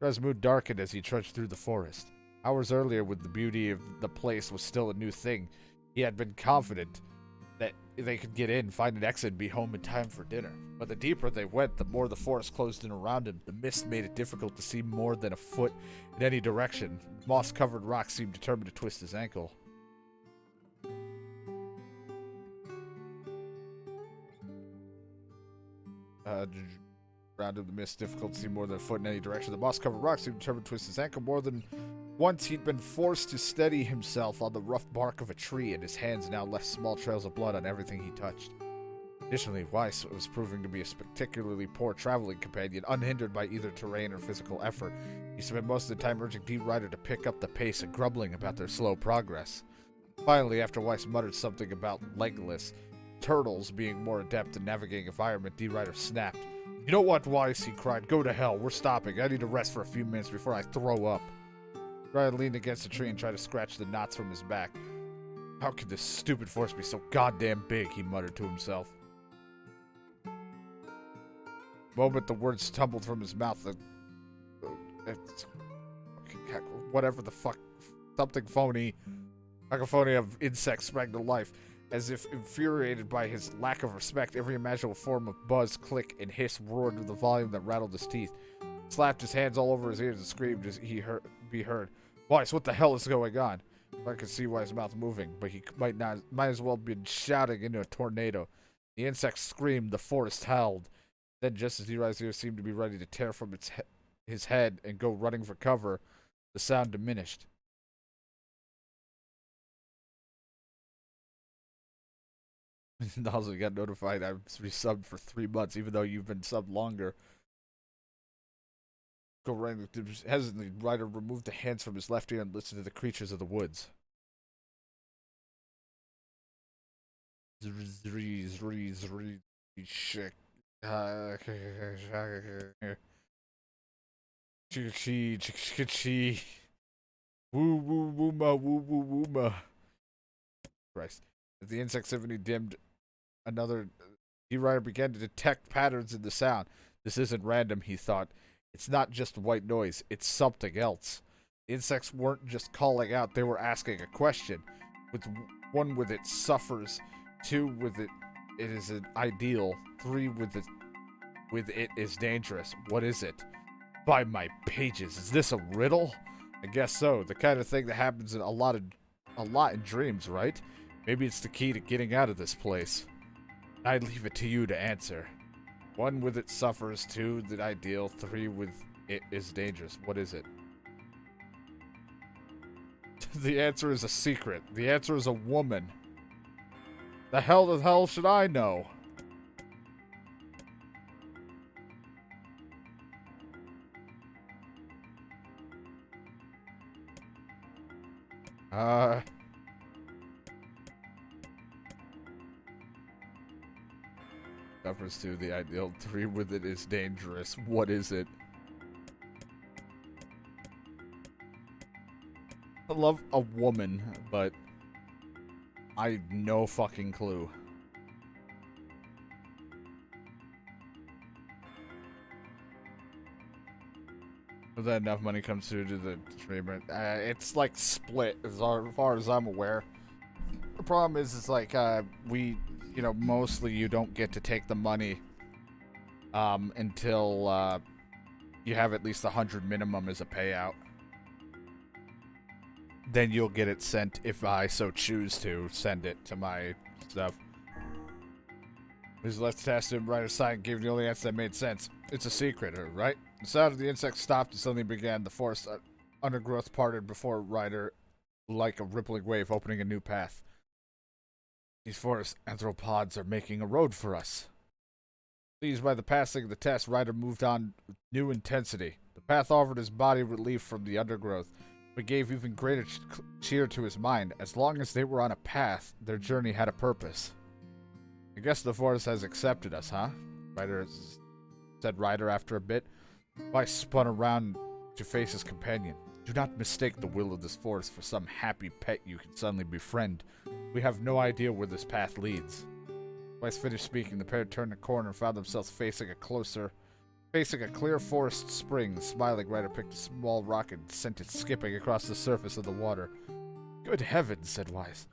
His mood darkened as he trudged through the forest. Hours earlier, when the beauty of the place was still a new thing, he had been confident that they could get in, find an exit, and be home in time for dinner. But the deeper they went, the more the forest closed in around him. The mist made it difficult to see more than a foot in any direction. Moss-covered rocks seemed determined to twist his ankle. Around him, the mist difficult to see more than a foot in any direction. The moss-covered rocks seemed determined to twist his ankle. More than once he'd been forced to steady himself on the rough bark of a tree, and his hands now left small trails of blood on everything he touched. Additionally, Weiss was proving to be a particularly poor traveling companion, unhindered by either terrain or physical effort. He spent most of the time urging D. Ryder to pick up the pace and grumbling about their slow progress. Finally, after Weiss muttered something about legless turtles being more adept in navigating environment, D. Ryder snapped. You know what, Weiss, he cried. Go to hell. We're stopping. I need to rest for a few minutes before I throw up. Ryder leaned against a tree and tried to scratch the knots from his back. How could this stupid force be so goddamn big, he muttered to himself. The moment the words tumbled from his mouth, whatever the fuck, something phony, cacophony of insects sprang to life. As if infuriated by his lack of respect, every imaginable form of buzz, click, and hiss roared with a volume that rattled his teeth. He slapped his hands all over his ears and screamed as he be heard. Weiss, what the hell is going on? I could see Weiss' mouth moving, but he might as well have been shouting into a tornado. The insects screamed, the forest howled. Then, just as Eli's ears seemed to be ready to tear from his head and go running for cover, the sound diminished. Also, you got notified I was resubbed for 3 months, even though you've been subbed longer. Go running. Hesitantly, Ryder removed the hands from his left ear and listened to the creatures of the woods. Woo woo wooma woo woo wooma. Christ. As the insect symphony dimmed, another D-Ryder began to detect patterns in the sound. This isn't random, he thought. It's not just white noise, it's something else. The insects weren't just calling out, they were asking a question. With 1, with it suffers. 2, with it is an ideal. 3, with it is dangerous. What is it? By my pages, is this a riddle? I guess so. The kind of thing that happens in a lot in dreams, right? Maybe it's the key to getting out of this place. I leave it to you to answer. 1, with it suffers. 2, the ideal. 3, with it is dangerous. What is it? The answer is a secret. The answer is a woman. The hell should I know? Suffers to the ideal. 3, with it is dangerous. What is it? I love a woman, but I have no fucking clue. But then enough money comes through to the streamer. It's like split as far as I'm aware. The problem is like we, you know, mostly you don't get to take the money until you have at least 100 minimum as a payout. Then you'll get it sent if I so choose to send it to my stuff. His left test and Ryder's side gave the only answer that made sense. It's a secret, right? The sound of the insect stopped and suddenly began. The forest undergrowth parted before Ryder like a rippling wave opening a new path. These forest anthropods are making a road for us. Pleased by the passing of the test, Ryder moved on with new intensity. The path offered his body relief from the undergrowth, but gave even greater cheer to his mind. As long as they were on a path, their journey had a purpose. I guess the forest has accepted us, huh? Said Ryder after a bit. Weiss spun around to face his companion. Do not mistake the will of this forest for some happy pet you can suddenly befriend. We have no idea where this path leads. Weiss finished speaking. The pair turned a corner and found themselves facing a clear forest spring. Smiling, Ryder picked a small rock and sent it skipping across the surface of the water. Good heavens, said Weiss.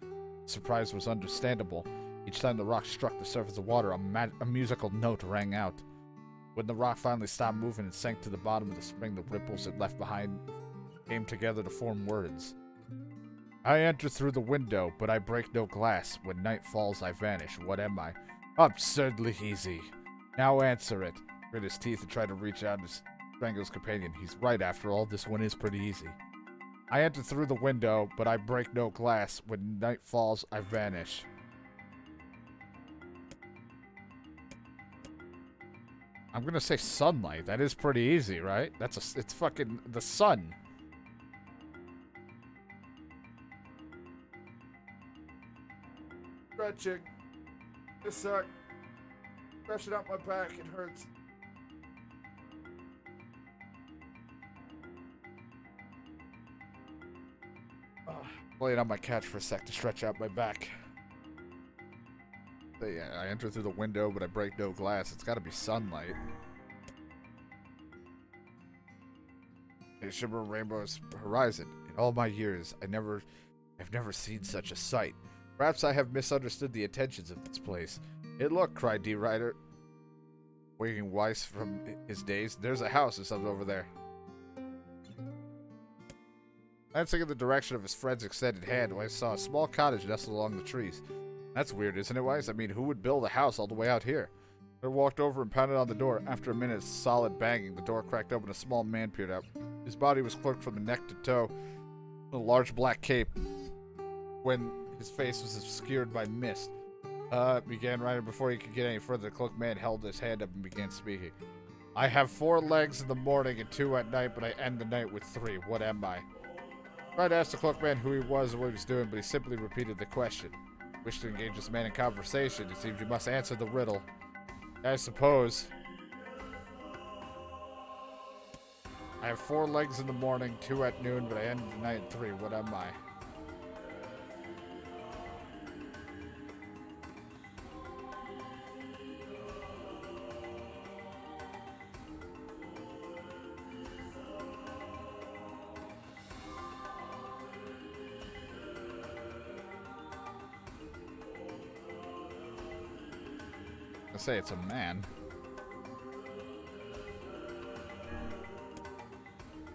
Surprise was understandable. Each time the rock struck the surface of water, a musical note rang out. When the rock finally stopped moving and sank to the bottom of the spring, the ripples it left behind came together to form words. I enter through the window, but I break no glass. When night falls, I vanish. What am I? Absurdly easy. Now answer it. Grit his teeth and tried to reach out and strangle his companion. He's right, after all. This one is pretty easy. I enter through the window, but I break no glass. When night falls, I vanish. I'm gonna say sunlight. That is pretty easy, right? It's fucking the sun. Stretching. This suck. Stretching out my back. It hurts. Laying on my couch for a sec to stretch out my back. Yeah, I enter through the window, but I break no glass. It's got to be sunlight. A shimmering rainbow's horizon. In all my years, I've never seen such a sight. Perhaps I have misunderstood the intentions of this place. Hey, look, cried D. Ryder, waking Weiss from his daze. There's a house or something over there. Glancing in the direction of his friend's extended hand, Weiss saw a small cottage nestled along the trees. That's weird, isn't it, Weiss? I mean, who would build a house all the way out here? They walked over and pounded on the door. After a minute's solid banging, the door cracked open and a small man peered out. His body was cloaked from the neck to toe with a large black cape. When his face was obscured by mist, began Ryder. Before he could get any further, the cloaked man held his hand up and began speaking. I have 4 legs in the morning and 2 at night, but I end the night with 3. What am I? Ryder asked the cloaked man who he was and what he was doing, but he simply repeated the question. Wished to engage this man in conversation. It seems you must answer the riddle. I suppose. I have 4 legs in the morning, 2 at noon, but I end the night at 3. What am I? I say it's a man.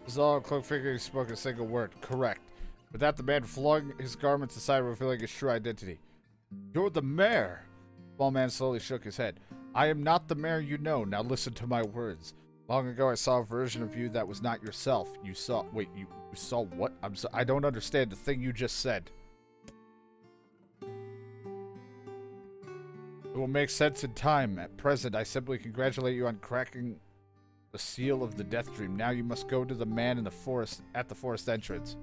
His long cloaked figure, he spoke a single word. Correct. With that, the man flung his garments aside, revealing his true identity. You're the mayor! The small man slowly shook his head. I am not the mayor you know. Now listen to my words. Long ago, I saw a version of you that was not yourself. You saw... Wait, you saw what? I don't understand the thing you just said. It will make sense in time. At present, I simply congratulate you on cracking the seal of the Death Dream. Now you must go to the man in the forest at the forest entrance.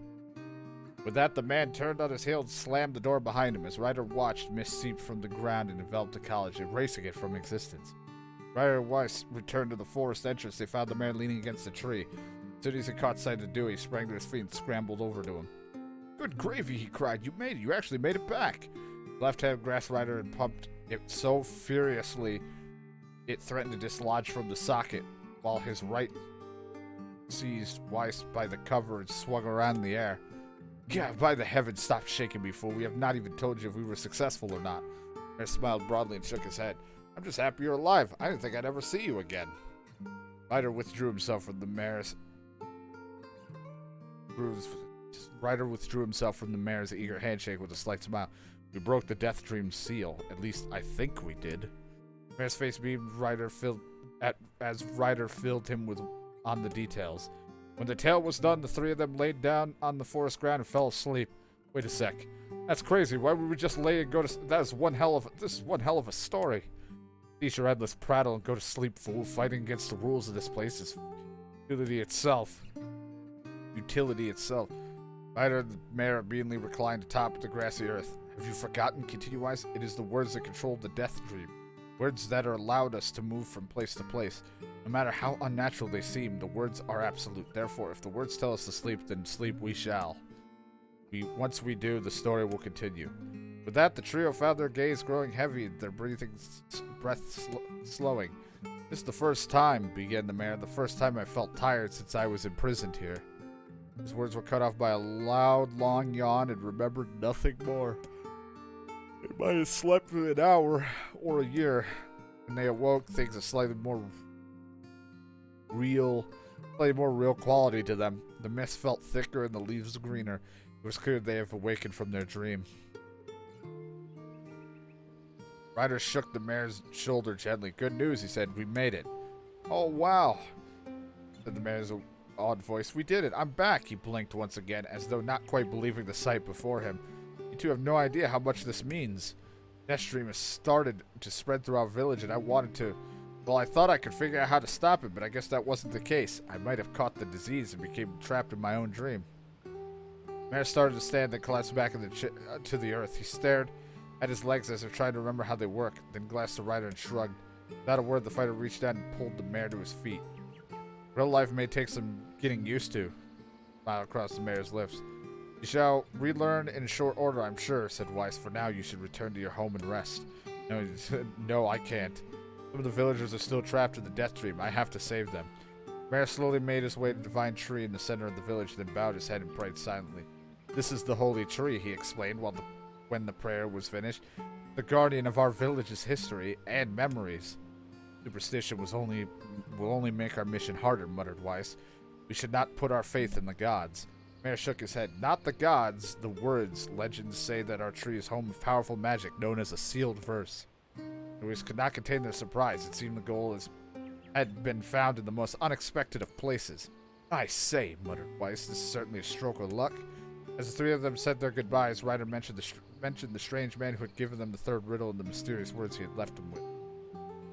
With that, the man turned on his heel and slammed the door behind him. As Ryder watched, mist seeped from the ground and enveloped the college, erasing it from existence. Ryder and Weiss returned to the forest entrance. They found the man leaning against a tree. As soon as he caught sight of Dewey, he sprang to his feet and scrambled over to him. Good gravy, he cried. You made it. You actually made it back. His left hand grasped Ryder and pumped it so furiously it threatened to dislodge from the socket, while his right seized Weiss by the cover and swung around in the air. God, by the heavens, stop shaking me, fool. We have not even told you if we were successful or not. Ryder smiled broadly and shook his head. I'm just happy you're alive. I didn't think I'd ever see you again. Ryder withdrew himself from the mayor's eager handshake with a slight smile. We broke the Death Dream seal. At least I think we did. Mayor's face beamed as Ryder filled him with on the details. When the tale was done, the three of them laid down on the forest ground and fell asleep. Wait a sec. That's crazy. Why would we just lay and go to... This is one hell of a story. Cease your endless prattle and go to sleep, fool. Fighting against the rules of this place is utility itself. Ryder and the mayor obediently reclined atop the grassy earth. Have you forgotten, continued Wise? It is the words that control the death dream. Words that are allowed us to move from place to place. No matter how unnatural they seem, the words are absolute. Therefore, if the words tell us to sleep, then sleep we shall. Once we do, the story will continue. With that, the trio found their gaze growing heavy, their breath slowing. This is the first time, began the mayor, the first time I felt tired since I was imprisoned here. His words were cut off by a loud, long yawn and remembered nothing more. They might have slept for an hour or a year. When they awoke, things had slightly more real quality to them. The mist felt thicker and the leaves greener. It was clear they have awakened from their dream. Ryder shook the mayor's shoulder gently. Good news, he said. We made it. Oh, wow, said the mayor's awed voice. We did it. I'm back. He blinked once again, as though not quite believing the sight before him. You two have no idea how much this means. Death Stream has started to spread through our village, and I wanted to... Well, I thought I could figure out how to stop it, but I guess that wasn't the case. I might have caught the disease and became trapped in my own dream. Mayor started to stand and collapsed back to the earth. He stared at his legs as if trying to remember how they work, then glanced at Ryder and shrugged. Without a word, the fighter reached down and pulled the mayor to his feet. Real life may take some getting used to. Smile across the mayor's lips. You shall relearn in short order, I'm sure, said Weiss. For now, you should return to your home and rest. No, I can't. Some of the villagers are still trapped in the death dream. I have to save them. Mayor slowly made his way to the divine tree in the center of the village, then bowed his head and prayed silently. This is the holy tree, he explained when the prayer was finished. The guardian of our village's history and memories. Superstition will only make our mission harder, muttered Weiss. We should not put our faith in the gods. Mayor shook his head. Not the gods, the words. Legends say that our tree is home of powerful magic known as a sealed verse. Louis could not contain their surprise. It seemed the goal had been found in the most unexpected of places. I say, muttered Weiss, this is certainly a stroke of luck. As the three of them said their goodbyes, Ryder mentioned the strange man who had given them the third riddle and the mysterious words he had left them with.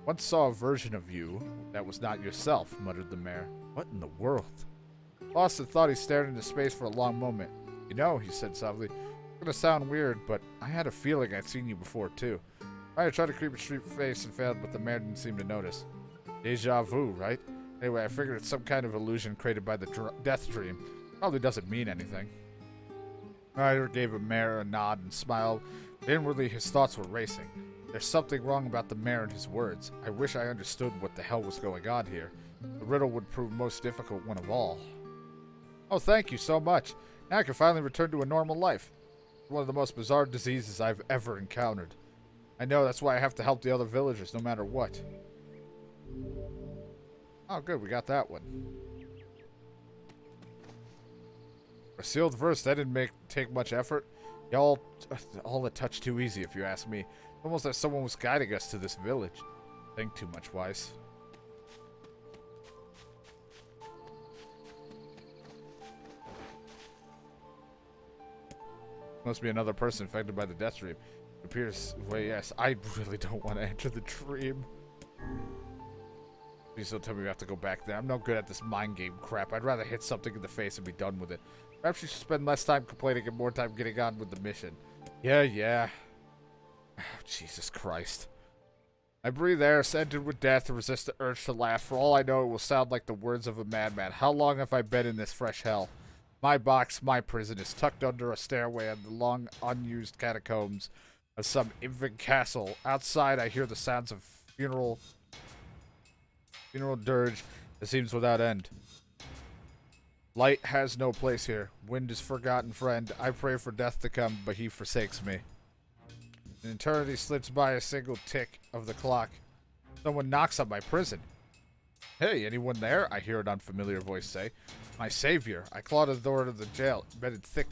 Once saw a version of you that was not yourself, muttered the mayor. What in the world? Austin thought he stared into space for a long moment. You know, he said softly, it's gonna sound weird, but I had a feeling I'd seen you before, too. Ryder tried to creep a straight face and failed, but the mayor didn't seem to notice. Deja vu, right? Anyway, I figured it's some kind of illusion created by the death dream. Probably doesn't mean anything. Ryder gave the mayor a nod and smiled, but inwardly his thoughts were racing. There's something wrong about the mayor and his words. I wish I understood what the hell was going on here. The riddle would prove most difficult one of all. Oh, thank you so much. Now I can finally return to a normal life. It's one of the most bizarre diseases I've ever encountered. I know, that's why I have to help the other villagers, no matter what. Oh, good, we got that one. A sealed verse, that didn't take much effort. Y'all all a touch too easy, if you ask me. Almost as someone was guiding us to this village. Think too much, Weiss. Must be another person infected by the death dream. It appears, well, yes, I really don't want to enter the dream. Please don't tell me we have to go back there. I'm no good at this mind game crap. I'd rather hit something in the face and be done with it. Perhaps you should spend less time complaining and more time getting on with the mission. Yeah. Oh, Jesus Christ. I breathe air, scented with death, and resist the urge to laugh. For all I know, it will sound like the words of a madman. How long have I been in this fresh hell? My box, my prison, is tucked under a stairway in the long, unused catacombs of some infant castle. Outside, I hear the sounds of funeral dirge that seems without end. Light has no place here. Wind is forgotten friend. I pray for death to come, but he forsakes me. An eternity slips by a single tick of the clock. Someone knocks on my prison. Hey, anyone there? I hear an unfamiliar voice say. My savior. I claw at the door of the jail, embedded thick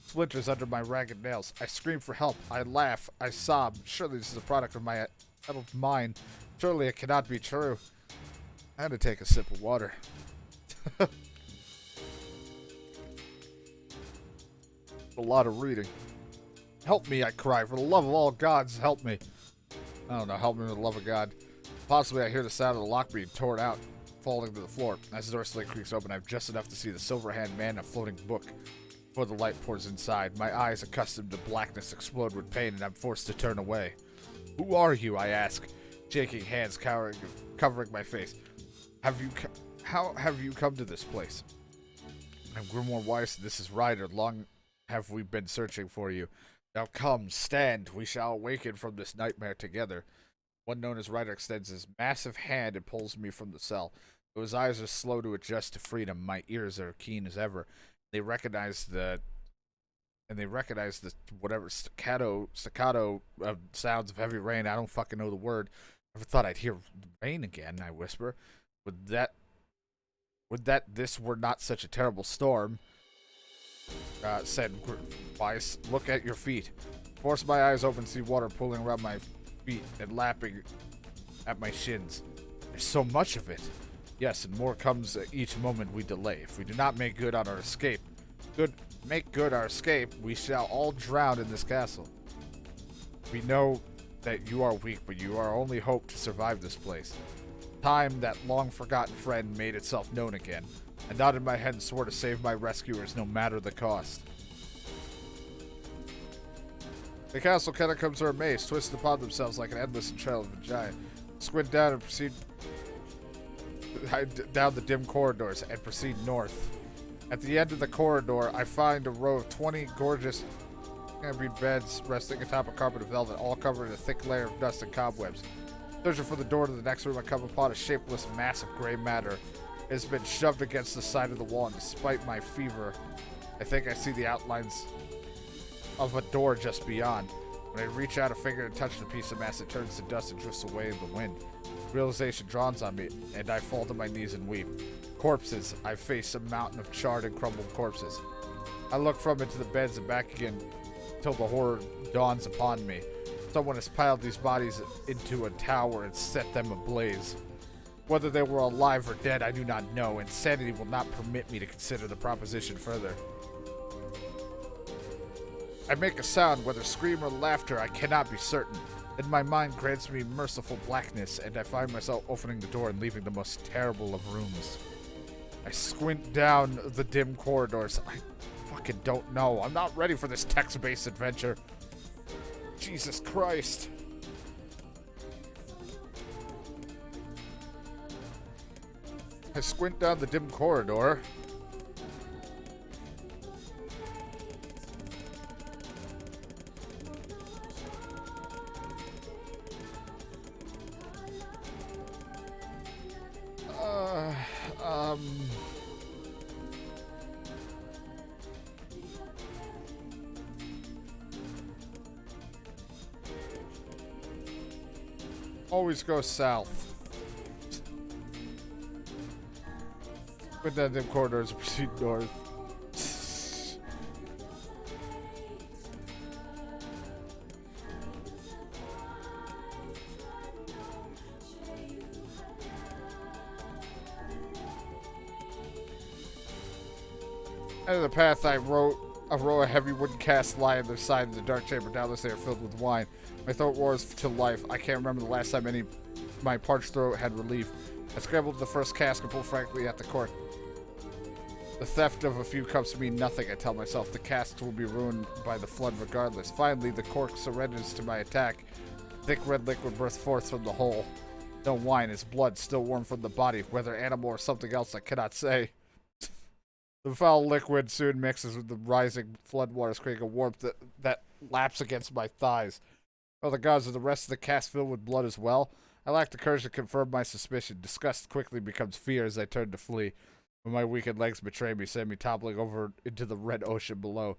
splinters under my ragged nails. I scream for help. I laugh. I sob. Surely this is a product of my adult mind. Surely it cannot be true. I had to take a sip of water. A lot of reading. Help me, I cry. For the love of all gods, help me. I don't know, help me with the love of God. Possibly I hear the sound of the lock being torn out, falling to the floor. As the door slowly creaks open, I have just enough to see the silver-hand man and a floating book before the light pours inside. My eyes, accustomed to blackness, explode with pain, and I'm forced to turn away. Who are you, I ask, shaking hands covering my face. How have you come to this place? I'm Grimoire Weiss, this is Ryder. Long have we been searching for you. Now come, stand. We shall awaken from this nightmare together. One known as Ryder extends his massive hand and pulls me from the cell. Though his eyes are slow to adjust to freedom, my ears are keen as ever. They recognize the whatever staccato sounds of heavy rain. I don't fucking know the word. Never thought I'd hear rain again, I whisper. Would that this were not such a terrible storm, said Weiss. Look at your feet. Force my eyes open to see water pooling around my feet and lapping at my shins. There's so much of it. Yes, and more comes each moment we delay. If we do not make good our escape, we shall all drown in this castle. We know that you are weak, but you are our only hope to survive this place. Time, that long-forgotten friend, made itself known again. I nodded my head and swore to save my rescuers no matter the cost. The castle catacombs are a maze, twisted upon themselves like an endless trail of a giant. Squint down and proceed down the dim corridors and proceed north. At the end of the corridor, I find a row of 20 gorgeous cambrian beds resting atop a carpet of velvet, all covered in a thick layer of dust and cobwebs. Searching for the door to the next room, I come upon a shapeless mass of gray matter. It has been shoved against the side of the wall, and despite my fever, I think I see the outlines of a door just beyond. When I reach out a finger and touch the piece of mass, it turns to dust and drifts away in the wind. Realization dawns on me, and I fall to my knees and weep. Corpses. I face a mountain of charred and crumbled corpses. I look from into the beds and back again till the horror dawns upon me. Someone has piled these bodies into a tower and set them ablaze. Whether they were alive or dead, I do not know. Insanity will not permit me to consider the proposition further. I make a sound, whether scream or laughter, I cannot be certain. Then my mind grants me merciful blackness, and I find myself opening the door and leaving the most terrible of rooms. I squint down the dim corridors. I fucking don't know. I'm not ready for this text-based adventure. Jesus Christ. I squint down the dim corridor. Always go south. But then the corridors proceed north. End of the path, I wrote a row of heavy wooden casks lie on their side in the dark chamber. Doubtless they are filled with wine. My throat roars to life. I can't remember the last time my parched throat had relief. I scrambled to the first cask and pulled frankly at the cork. The theft of a few cups mean nothing, I tell myself. The casks will be ruined by the flood regardless. Finally, the cork surrenders to my attack. Thick red liquid bursts forth from the hole. No wine, it's blood, still warm from the body. Whether animal or something else, I cannot say. The foul liquid soon mixes with the rising floodwaters, creating a warmth that laps against my thighs. Oh, the gods, are the rest of the cask filled with blood as well? I lack the courage to confirm my suspicion. Disgust quickly becomes fear as I turn to flee. When my weakened legs betray me, send me toppling over into the red ocean below.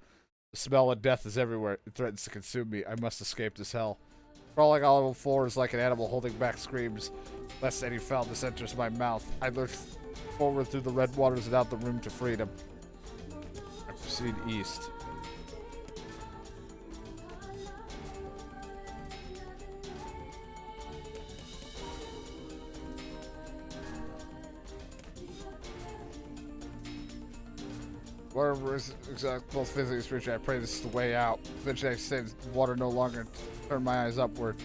The smell of death is everywhere. It threatens to consume me. I must escape this hell. Crawling all over floors like an animal, holding back screams, lest any foulness enters my mouth. I lurch forward through the red waters and out the room to freedom. I proceed east. Whatever is exact, both physically and spiritually, I pray this is the way out. Eventually I stay in water no longer and turn my eyes upward.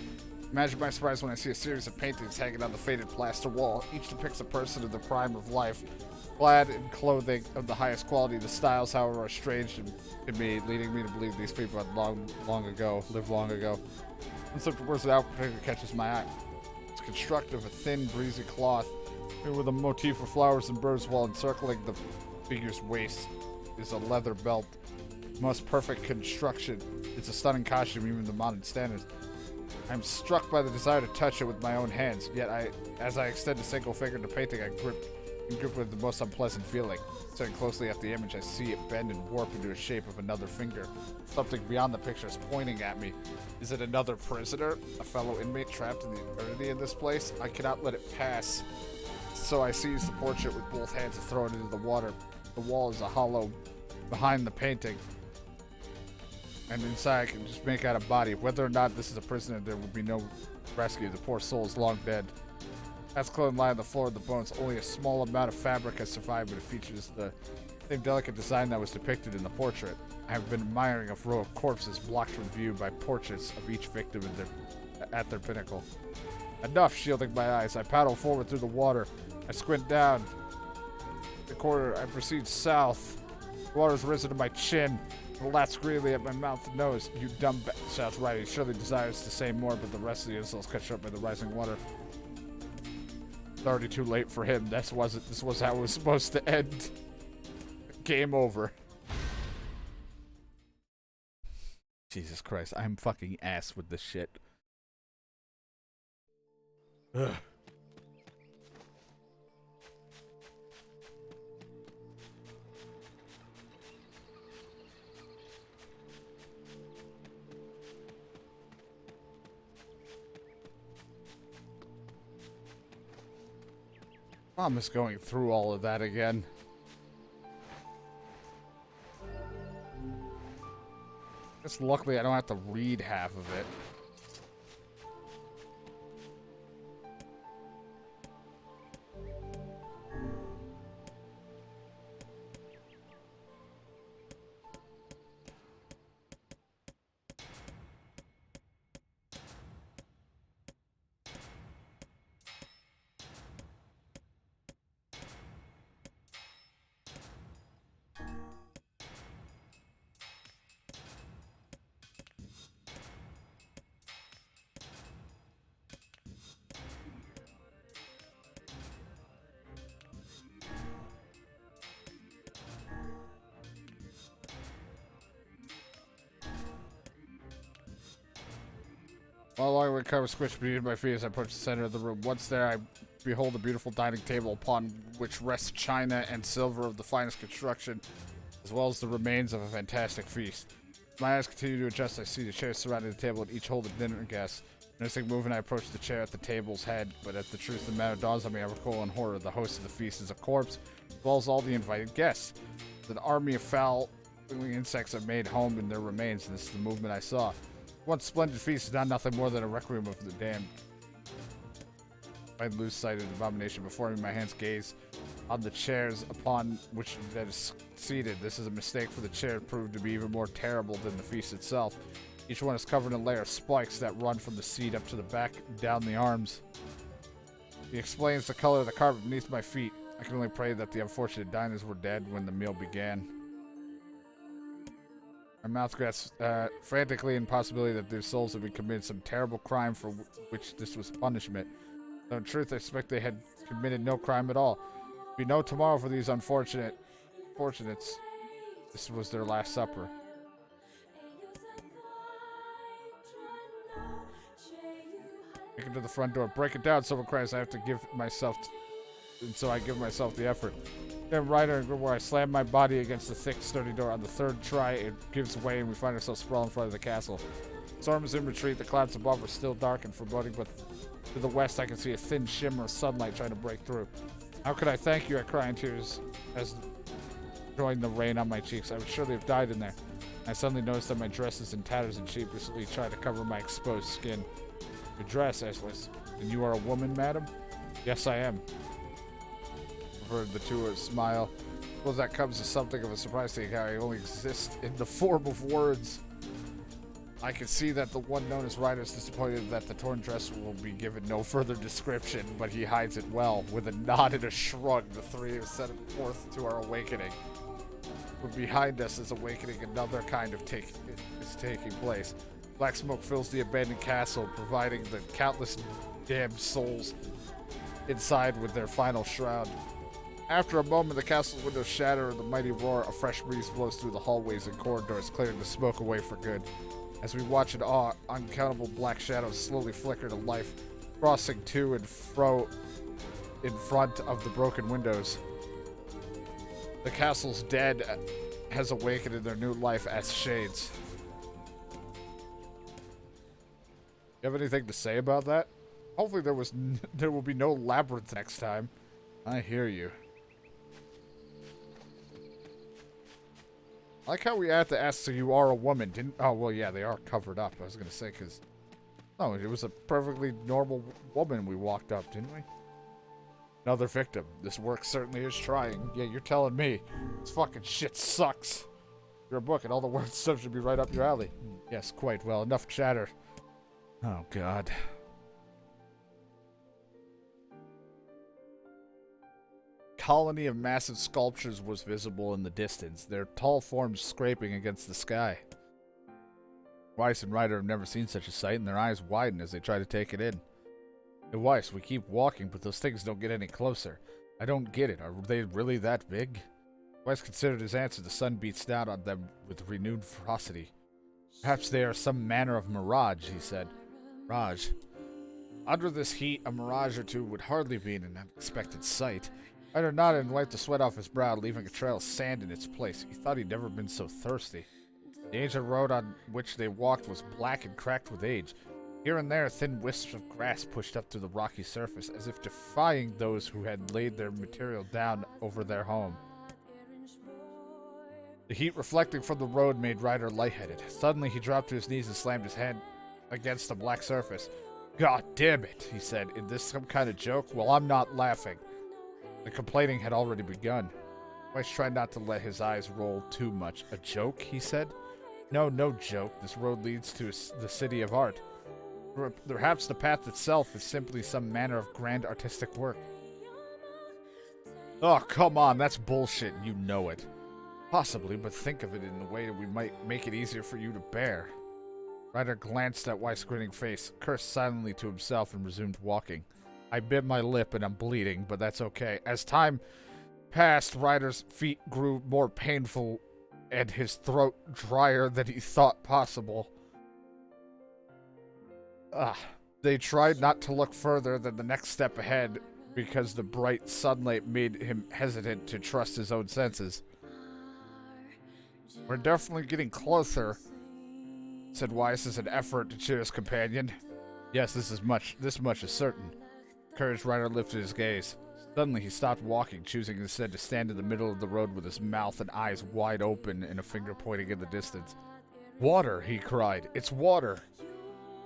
Imagine my surprise when I see a series of paintings hanging on the faded plaster wall. Each depicts a person in the prime of life, clad in clothing of the highest quality. The styles, however, are strange to me, leading me to believe these people had lived long ago. And so towards the out particularly catches my eye. It's constructed of a thin, breezy cloth with a motif of flowers and birds, while encircling the figure's waist is a leather belt. Most perfect construction. It's a stunning costume, even to modern standards. I'm struck by the desire to touch it with my own hands, yet as I extend a single finger to painting, I grip with the most unpleasant feeling. Staring closely at the image, I see it bend and warp into a shape of another finger. Something beyond the picture is pointing at me. Is it another prisoner? A fellow inmate trapped in the eternity in this place? I cannot let it pass. So I seize the portrait with both hands and throw it into the water. The wall is a hollow behind the painting, and inside I can just make out a body. Whether or not this is a prisoner, there will be no rescue. The poor soul is long dead. As clothing lie on the floor of the bones, only a small amount of fabric has survived, but it features the same delicate design that was depicted in the portrait. I have been admiring a row of corpses blocked from view by portraits of each victim at their pinnacle. Enough, shielding my eyes. I paddle forward through the water. I squint down the corner. I proceed south. The water's risen to my chin. The lats greedily at my mouth and nose. You dumb shouts right. He surely desires to say more, but the rest of the insults cut short by the rising water. It's already too late for him. This was how it was supposed to end. Game over. Jesus Christ, I'm fucking ass with this shit. Ugh. Mom is going through all of that again. Just luckily I don't have to read half of it. While I recover, squished beneath my feet as I approach the center of the room. Once there, I behold a beautiful dining table upon which rests china and silver of the finest construction, as well as the remains of a fantastic feast. My eyes continue to adjust. I see the chairs surrounding the table and each hold a dinner guest. Noticing movement, I approach the chair at the table's head, but as the truth of the matter dawns on me, I recoil in horror. The host of the feast is a corpse, as well as all the invited guests. An army of foul insects have made home in their remains, and this is the movement I saw. One splendid feast is not nothing more than a requiem of the damned. I lose sight of the abomination before me. My hands gaze on the chairs upon which that is seated. This is a mistake, for the chair proved to be even more terrible than the feast itself. Each one is covered in a layer of spikes that run from the seat up to the back, down the arms. He explains the color of the carpet beneath my feet. I can only pray that the unfortunate diners were dead when the meal began. My mouth grasps frantically in possibility that their souls have been committed some terrible crime for which this was punishment. Though in truth, I suspect they had committed no crime at all. We know tomorrow for these unfortunates. This was their last supper. Take it to the front door. Break it down, someone cries. I have to give myself, and so I give myself the effort. Then right where I slam my body against the thick, sturdy door. On the third try, it gives way, and we find ourselves sprawled in front of the castle. Storm is in retreat. The clouds above are still dark and foreboding, but to the west, I can see a thin shimmer of sunlight trying to break through. How could I thank you? I cry in tears as drawing the rain on my cheeks. I would surely have died in there. I suddenly noticed that my dress is in tatters and sheepishly try to cover my exposed skin. Your dress, I was. And you are a woman, madam? Yes, I am. I've heard the two smile. Well, that comes as something of a surprise to you how he only exists in the form of words. I can see that the one known as Ryder is disappointed that the torn dress will be given no further description, but he hides it well. With a nod and a shrug, the three are set forth to our awakening. But behind us is awakening another kind of is taking place. Black smoke fills the abandoned castle, providing the countless damned souls inside with their final shroud. After a moment, the castle's windows shatter and the mighty roar. A fresh breeze blows through the hallways and corridors, clearing the smoke away for good. As we watch in awe, uncountable black shadows slowly flicker to life, crossing to and fro in front of the broken windows. The castle's dead has awakened in their new life as shades. You have anything to say about that? Hopefully there will be no labyrinth next time. I hear you. I like how we had to ask so you are a woman, didn't... Oh, well, yeah, they are covered up. I was going to say, because... No, it was a perfectly normal woman we walked up, didn't we? Another victim. This work certainly is trying. Yeah, you're telling me. This fucking shit sucks. Your book and all the words stuff should be right up your alley. Yes, quite well. Enough chatter. Oh, God. Colony of massive sculptures was visible in the distance, their tall forms scraping against the sky. Weiss and Ryder have never seen such a sight, and their eyes widen as they try to take it in. Hey, Weiss, we keep walking, but those things don't get any closer. I don't get it. Are they really that big? Weiss considered his answer. The sun beats down on them with renewed ferocity. Perhaps they are some manner of mirage, he said. Mirage. Under this heat, a mirage or two would hardly be an unexpected sight. Ryder nodded and wiped the sweat off his brow, leaving a trail of sand in its place. He thought he'd never been so thirsty. The ancient road on which they walked was black and cracked with age. Here and there, thin wisps of grass pushed up through the rocky surface, as if defying those who had laid their material down over their home. The heat reflecting from the road made Ryder lightheaded. Suddenly, he dropped to his knees and slammed his hand against the black surface. God damn it, he said. Is this some kind of joke? Well, I'm not laughing. The complaining had already begun. Weiss tried not to let his eyes roll too much. A joke, he said. No joke. This road leads to the city of art. Perhaps the path itself is simply some manner of grand artistic work. Oh, come on, that's bullshit, and you know it. Possibly, but think of it in a way that we might make it easier for you to bear. Ryder glanced at Weiss' grinning face, cursed silently to himself, and resumed walking. I bit my lip and I'm bleeding, but that's okay. As time passed, Ryder's feet grew more painful and his throat drier than he thought possible. They tried not to look further than the next step ahead because the bright sunlight made him hesitant to trust his own senses. We're definitely getting closer, said Weiss as an effort to cheer his companion. Yes, this much is certain. Courage Ryder lifted his gaze. Suddenly he stopped walking, choosing instead to stand in the middle of the road with his mouth and eyes wide open and a finger pointing in the distance. Water, he cried. It's water.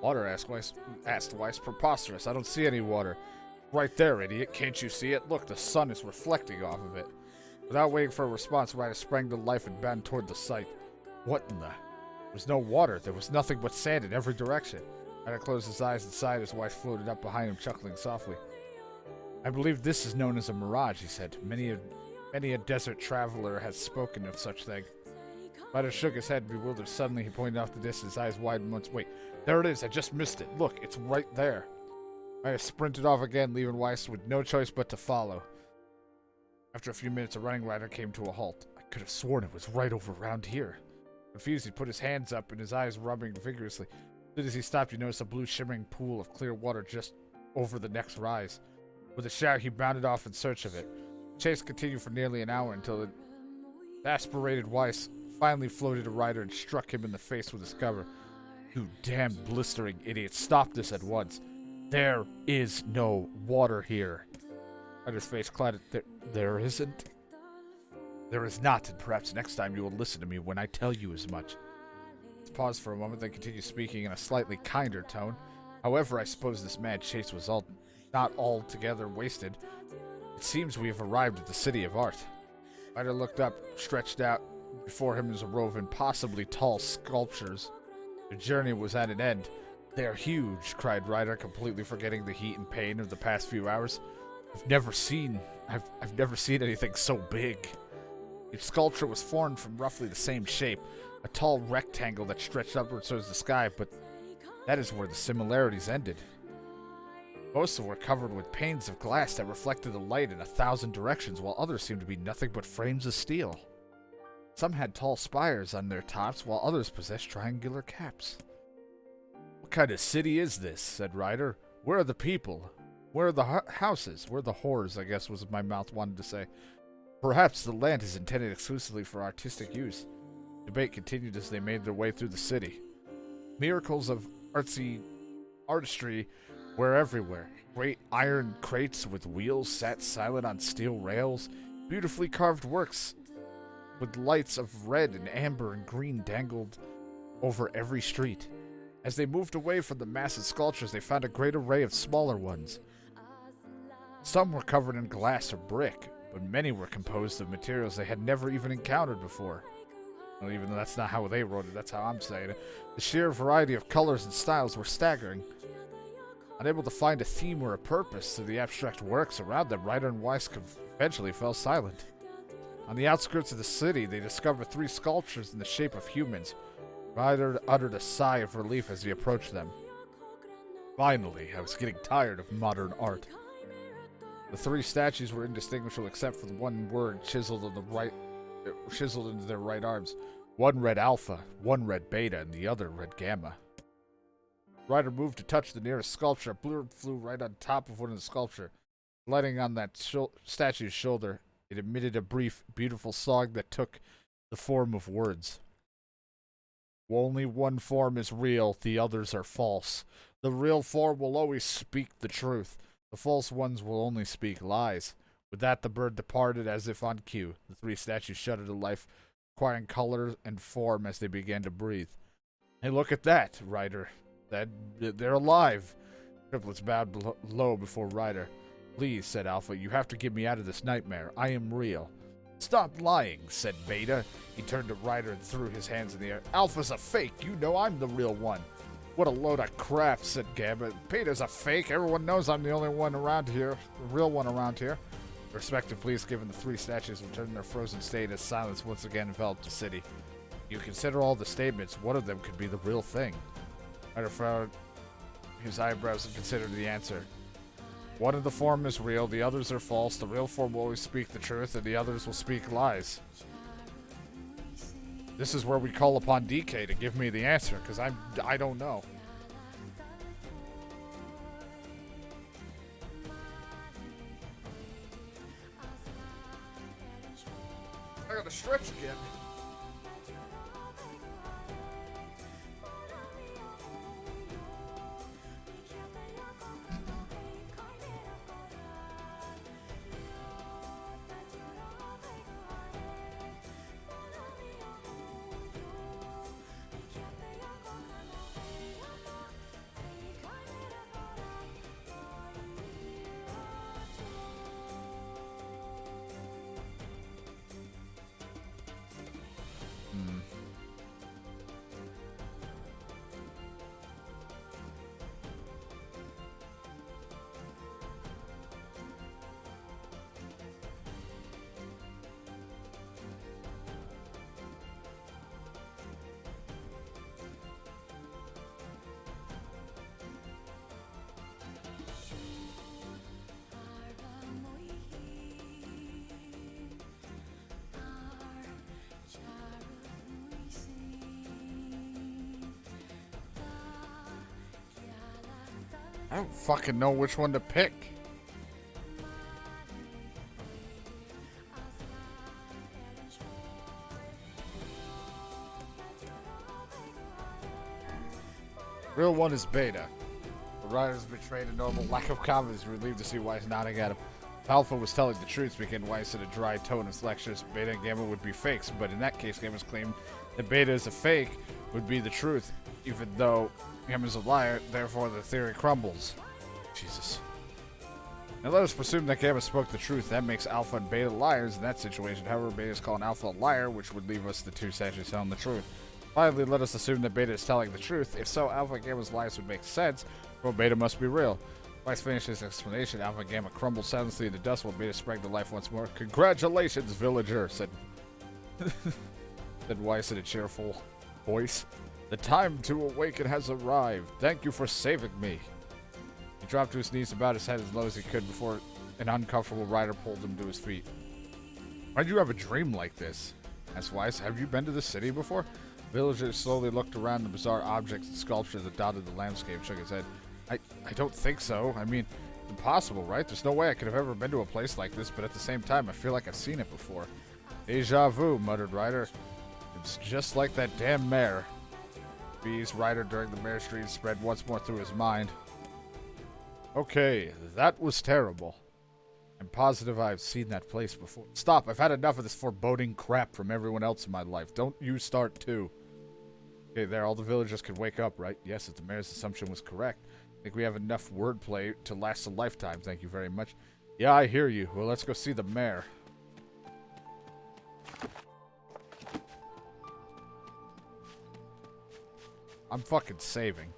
Water, asked Weiss. Preposterous. I don't see any water. Right there, idiot. Can't you see it? Look, the sun is reflecting off of it. Without waiting for a response, Ryder sprang to life and bounded toward the sight. What in the... There was no water. There was nothing but sand in every direction. Ryder closed his eyes and sighed as Weiss floated up behind him, chuckling softly. I believe this is known as a mirage, he said. Many a desert traveler has spoken of such thing. Ryder shook his head, bewildered. Suddenly, he pointed off the distance, eyes widened once. Wait, there it is. I just missed it. Look, it's right there. Ryder sprinted off again, leaving Weiss with no choice but to follow. After a few minutes of running, Ryder came to a halt. I could have sworn it was right over around here. Confused, he put his hands up and his eyes rubbing vigorously. As soon as he stopped, he noticed a blue shimmering pool of clear water just over the next rise. With a shout, he bounded off in search of it. The chase continued for nearly an hour until the exasperated Weiss finally floated to Ryder and struck him in the face with his cover. You damn blistering idiot, stop this at once. There is no water here. Ryder's face clouded. There isn't? There is not, and perhaps next time you will listen to me when I tell you as much. Let's pause for a moment, then continue speaking in a slightly kinder tone. However, I suppose this mad chase was not altogether wasted. It seems we have arrived at the city of art. Ryder looked up, stretched out before him as a row of impossibly tall sculptures. Their journey was at an end. "They're huge," cried Ryder, completely forgetting the heat and pain of the past few hours. I've never seen anything so big." Each sculpture was formed from roughly the same shape, a tall rectangle that stretched upwards towards the sky, but that is where the similarities ended. Most of them were covered with panes of glass that reflected the light in 1,000 directions, while others seemed to be nothing but frames of steel. Some had tall spires on their tops, while others possessed triangular caps. "What kind of city is this?" said Ryder. "Where are the people? Where are the houses? Where are the whores?" I guess was what my mouth wanted to say. "Perhaps the land is intended exclusively for artistic use." Debate continued as they made their way through the city. Miracles of artistry were everywhere. Great iron crates with wheels sat silent on steel rails. Beautifully carved works with lights of red and amber and green dangled over every street. As they moved away from the massive sculptures, they found a great array of smaller ones. Some were covered in glass or brick, but many were composed of materials they had never even encountered before. Well, even though that's not how they wrote it, that's how I'm saying it. The sheer variety of colors and styles were staggering. Unable to find a theme or a purpose to the abstract works around them, Ryder and Weiss eventually fell silent. On the outskirts of the city, they discovered 3 sculptures in the shape of humans. Ryder uttered a sigh of relief as he approached them. Finally, I was getting tired of modern art. The 3 statues were indistinguishable except for the one word chiseled into their right arms. One read Alpha, one read Beta, and the other read Gamma. Ryder moved to touch the nearest sculpture. A bird flew right on top of one of the sculptures. Lighting on that statue's shoulder, it emitted a brief, beautiful song that took the form of words. "Only one form is real, the others are false. The real form will always speak the truth. The false ones will only speak lies." With that, the bird departed as if on cue. The 3 statues shuddered to life, acquiring color and form as they began to breathe. "Hey, look at that, Ryder. They're alive." Triplets bowed low before Ryder. "Please," said Alpha, "you have to get me out of this nightmare. I am real." "Stop lying," said Beta. He turned to Ryder and threw his hands in the air. "Alpha's a fake. You know I'm the real one." "What a load of crap," said Gamma. "Beta's a fake. Everyone knows I'm the only one around here, the real one around here." Respective police given the 3 statues returned in their frozen state as silence once again enveloped the city. You consider all the statements, one of them could be the real thing. Ryder frowned his eyebrows and considered the answer. "One of the form is real, the others are false. The real form will always speak the truth, and the others will speak lies." This is where we call upon DK to give me the answer, because I don't know. I gotta stretch again. I don't fucking know which one to pick. Real one is Beta. The Ryder's betrayed a normal lack of confidence, relieved to see Weiss nodding at him. If Alpha was telling the truth, began Weiss in a dry tone of lectures. Beta and Gamma would be fakes, but in that case, Gamma's claim that Beta is a fake would be the truth, even though Gamma's a liar, therefore the theory crumbles. Jesus. Now let us presume that Gamma spoke the truth. That makes Alpha and Beta liars in that situation. However, Beta is calling Alpha a liar, which would leave us the two actually telling the truth. Finally, let us assume that Beta is telling the truth. If so, Alpha and Gamma's lies would make sense. Well, Beta must be real. Weiss finished his explanation. Alpha and Gamma crumbled silently into dust while Beta sprang to life once more. Congratulations, villager, said Weiss in a cheerful voice. The time to awaken has arrived. Thank you for saving me. He dropped to his knees and bowed his head as low as he could before an uncomfortable rider pulled him to his feet. Why'd you have a dream like this? Asked Weiss. Have you been to the city before? The villager slowly looked around the bizarre objects and sculptures that dotted the landscape, shook his head. I don't think so. I mean, it's impossible, right? There's no way I could have ever been to a place like this, but at the same time, I feel like I've seen it before. Deja vu, muttered Ryder. It's just like that damn mare. B's Ryder during the mare street spread once more through his mind. Okay, that was terrible. I'm positive I've seen that place before. Stop, I've had enough of this foreboding crap from everyone else in my life. Don't you start too. Okay, there, all the villagers could wake up, right? Yes, if the mayor's assumption was correct. I think we have enough wordplay to last a lifetime, thank you very much. Yeah, I hear you. Well, let's go see the mayor. I'm fucking saving.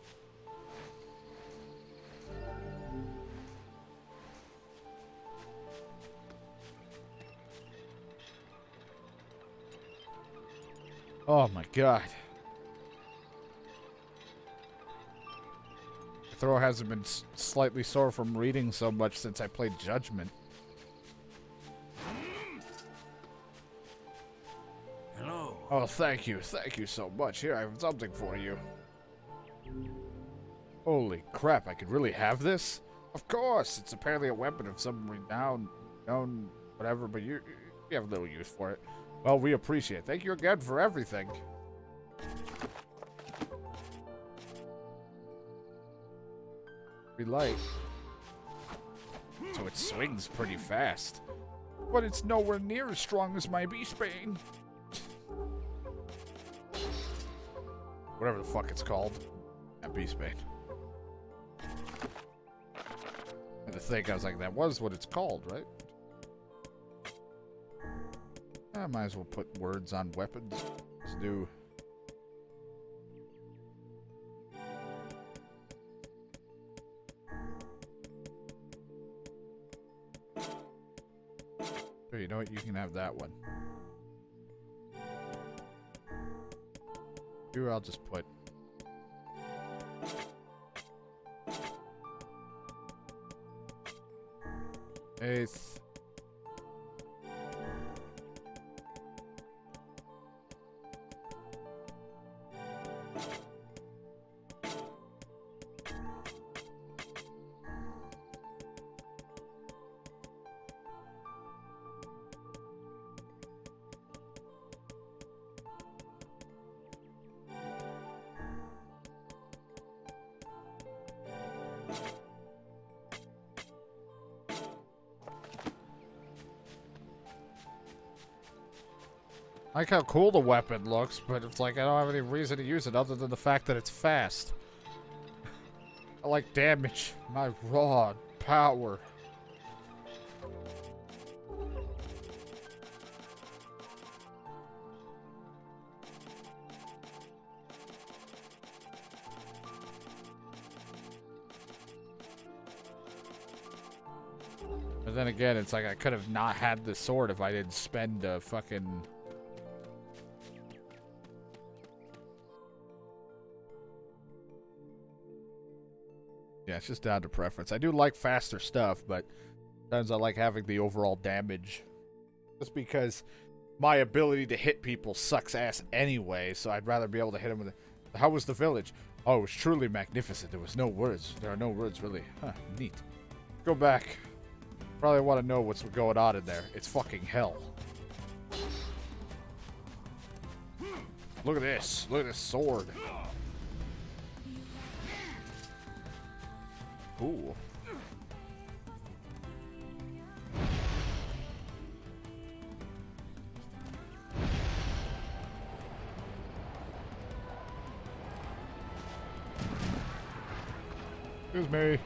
Oh my god. My throat hasn't been slightly sore from reading so much since I played Judgment. Hello. Oh, thank you. Thank you so much. Here, I have something for you. Holy crap, I could really have this? Of course! It's apparently a weapon of some renowned, known, whatever, but you have little use for it. Well, we appreciate it. Thank you again for everything. Light. So it swings pretty fast. But it's nowhere near as strong as my Beastbane. Whatever the fuck it's called. That Beastbane. And to think, I was like, that was what it's called, right? I might as well put words on weapons. Let's do. Sure, you know what? You can have that one. Here, I'll just put. Eighth. I like how cool the weapon looks, but it's like I don't have any reason to use it other than the fact that it's fast. I like damage, my raw power. But then again, it's like I could have not had the sword if I didn't spend a fucking... Yeah, it's just down to preference. I do like faster stuff, but sometimes I like having the overall damage. Just because my ability to hit people sucks ass anyway, so I'd rather be able to hit them with it. How was the village? Oh, it was truly magnificent. There was no words. There are no words, really. Huh, neat. Go back. Probably want to know what's going on in there. It's fucking hell. Look at this. Look at this sword. Ooh. Excuse me.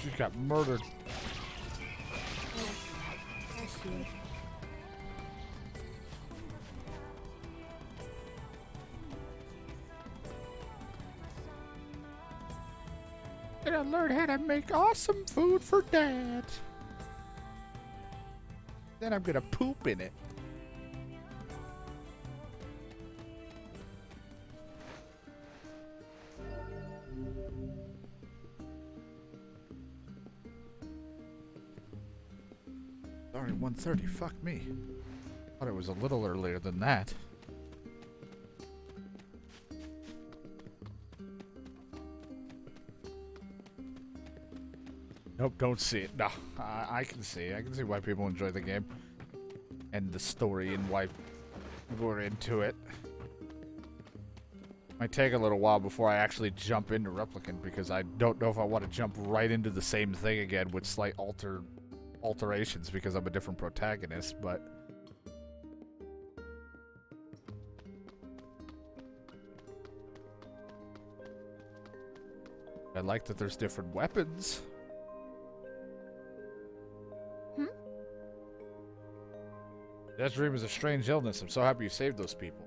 She got murdered. And I learned how to make awesome food for Dad. Then I'm gonna poop in it. Sorry, 1:30. Fuck me. Thought it was a little earlier than that. Nope, don't see it. No, I can see. I can see why people enjoy the game and the story and why people are into it. Might take a little while before I actually jump into Replicant because I don't know if I want to jump right into the same thing again with slight alterations because I'm a different protagonist, but I like that there's different weapons. That dream is a strange illness. I'm so happy you saved those people.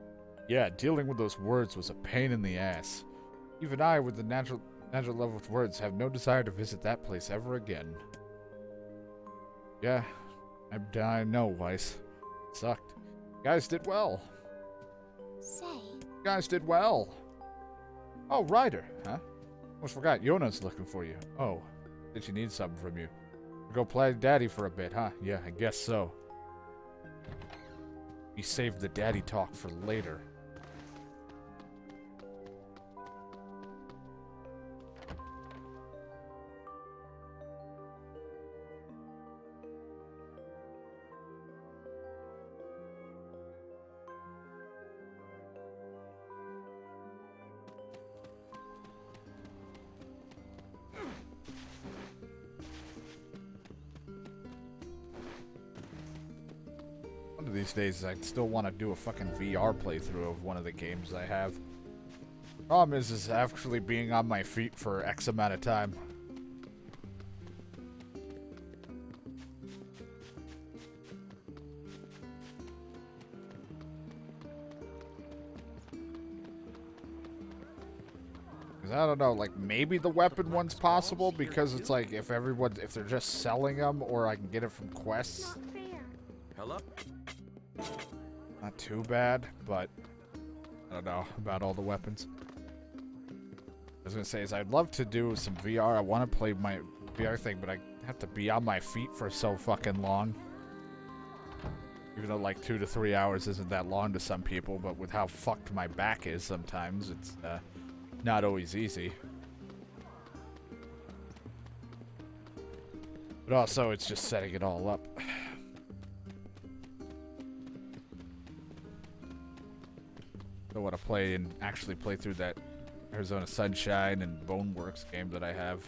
Yeah, dealing with those words was a pain in the ass. Even I, with the natural level of words, have no desire to visit that place ever again. Yeah, I know, Weiss. It sucked. You guys did well. Say. You guys did well. Oh, Ryder, huh? Almost forgot, Yona's looking for you. Oh, did she need something from you? Go play daddy for a bit, huh? Yeah, I guess so. You saved the daddy talk for later. One of these days, I still want to do a fucking VR playthrough of one of the games I have. Problem is actually being on my feet for X amount of time. Because I don't know, like maybe the weapon one's possible because it's like if they're just selling them or I can get it from quests. Not fair. Hello? Not too bad, but I don't know about all the weapons. I was gonna say is I'd love to do some VR. I want to play my VR thing, but I have to be on my feet for so fucking long. Even though like 2 to 3 hours isn't that long to some people, but with how fucked my back is sometimes, it's not always easy. But also, it's just setting it all up. I want to play and actually play through that Arizona Sunshine and Boneworks game that I have.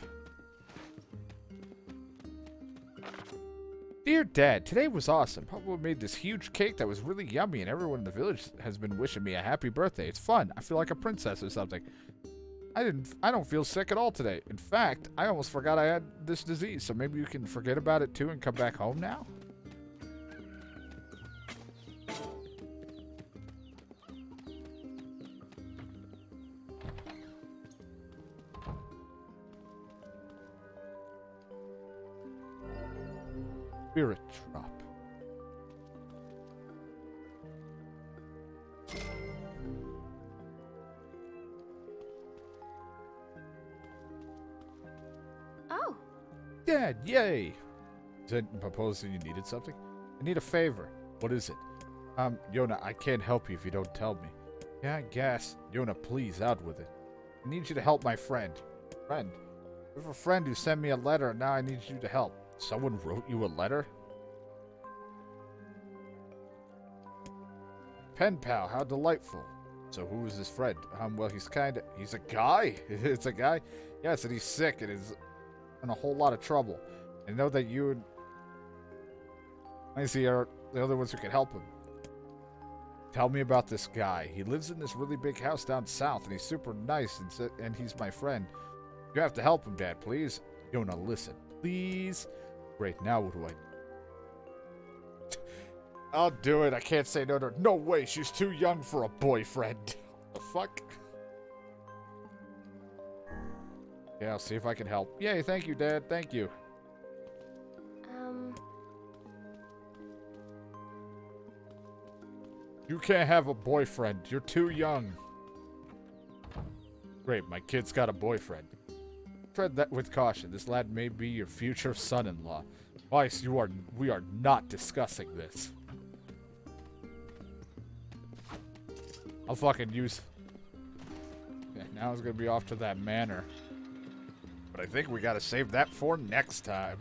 Dear Dad, today was awesome. Papa made this huge cake that was really yummy and everyone in the village has been wishing me a happy birthday. It's fun. I feel like a princess or something. I don't feel sick at all today. In fact, I almost forgot I had this disease, so maybe you can forget about it too and come back home now? Spirit drop. Oh. Dad, yay! Is it proposing you needed something? I need a favor. What is it? Yona, I can't help you if you don't tell me. Yeah, I guess. Yona, please, out with it. I need you to help my friend. Friend? I have a friend who sent me a letter and now I need you to help. Someone wrote you a letter? Pen pal, how delightful. So who is this friend? Well, he's a guy. It's a guy? Yes, and he's sick and is in a whole lot of trouble. I know that you and Maisie are the other ones who can help him. Tell me about this guy. He lives in this really big house down south and he's super nice and he's my friend. You have to help him, Dad, please. Yona, listen, please. Great, now what do I... I'll do it. I can't say no to her. No way, she's too young for a boyfriend. What the fuck? Yeah, I'll see if I can help. Yay, thank you, Dad. Thank you. You can't have a boyfriend. You're too young. Great, my kid's got a boyfriend. Tread that with caution. This lad may be your future son-in-law. Weiss, we are not discussing this. I'll fucking use... Yeah, now it's gonna be off to that manor. But I think we gotta save that for next time.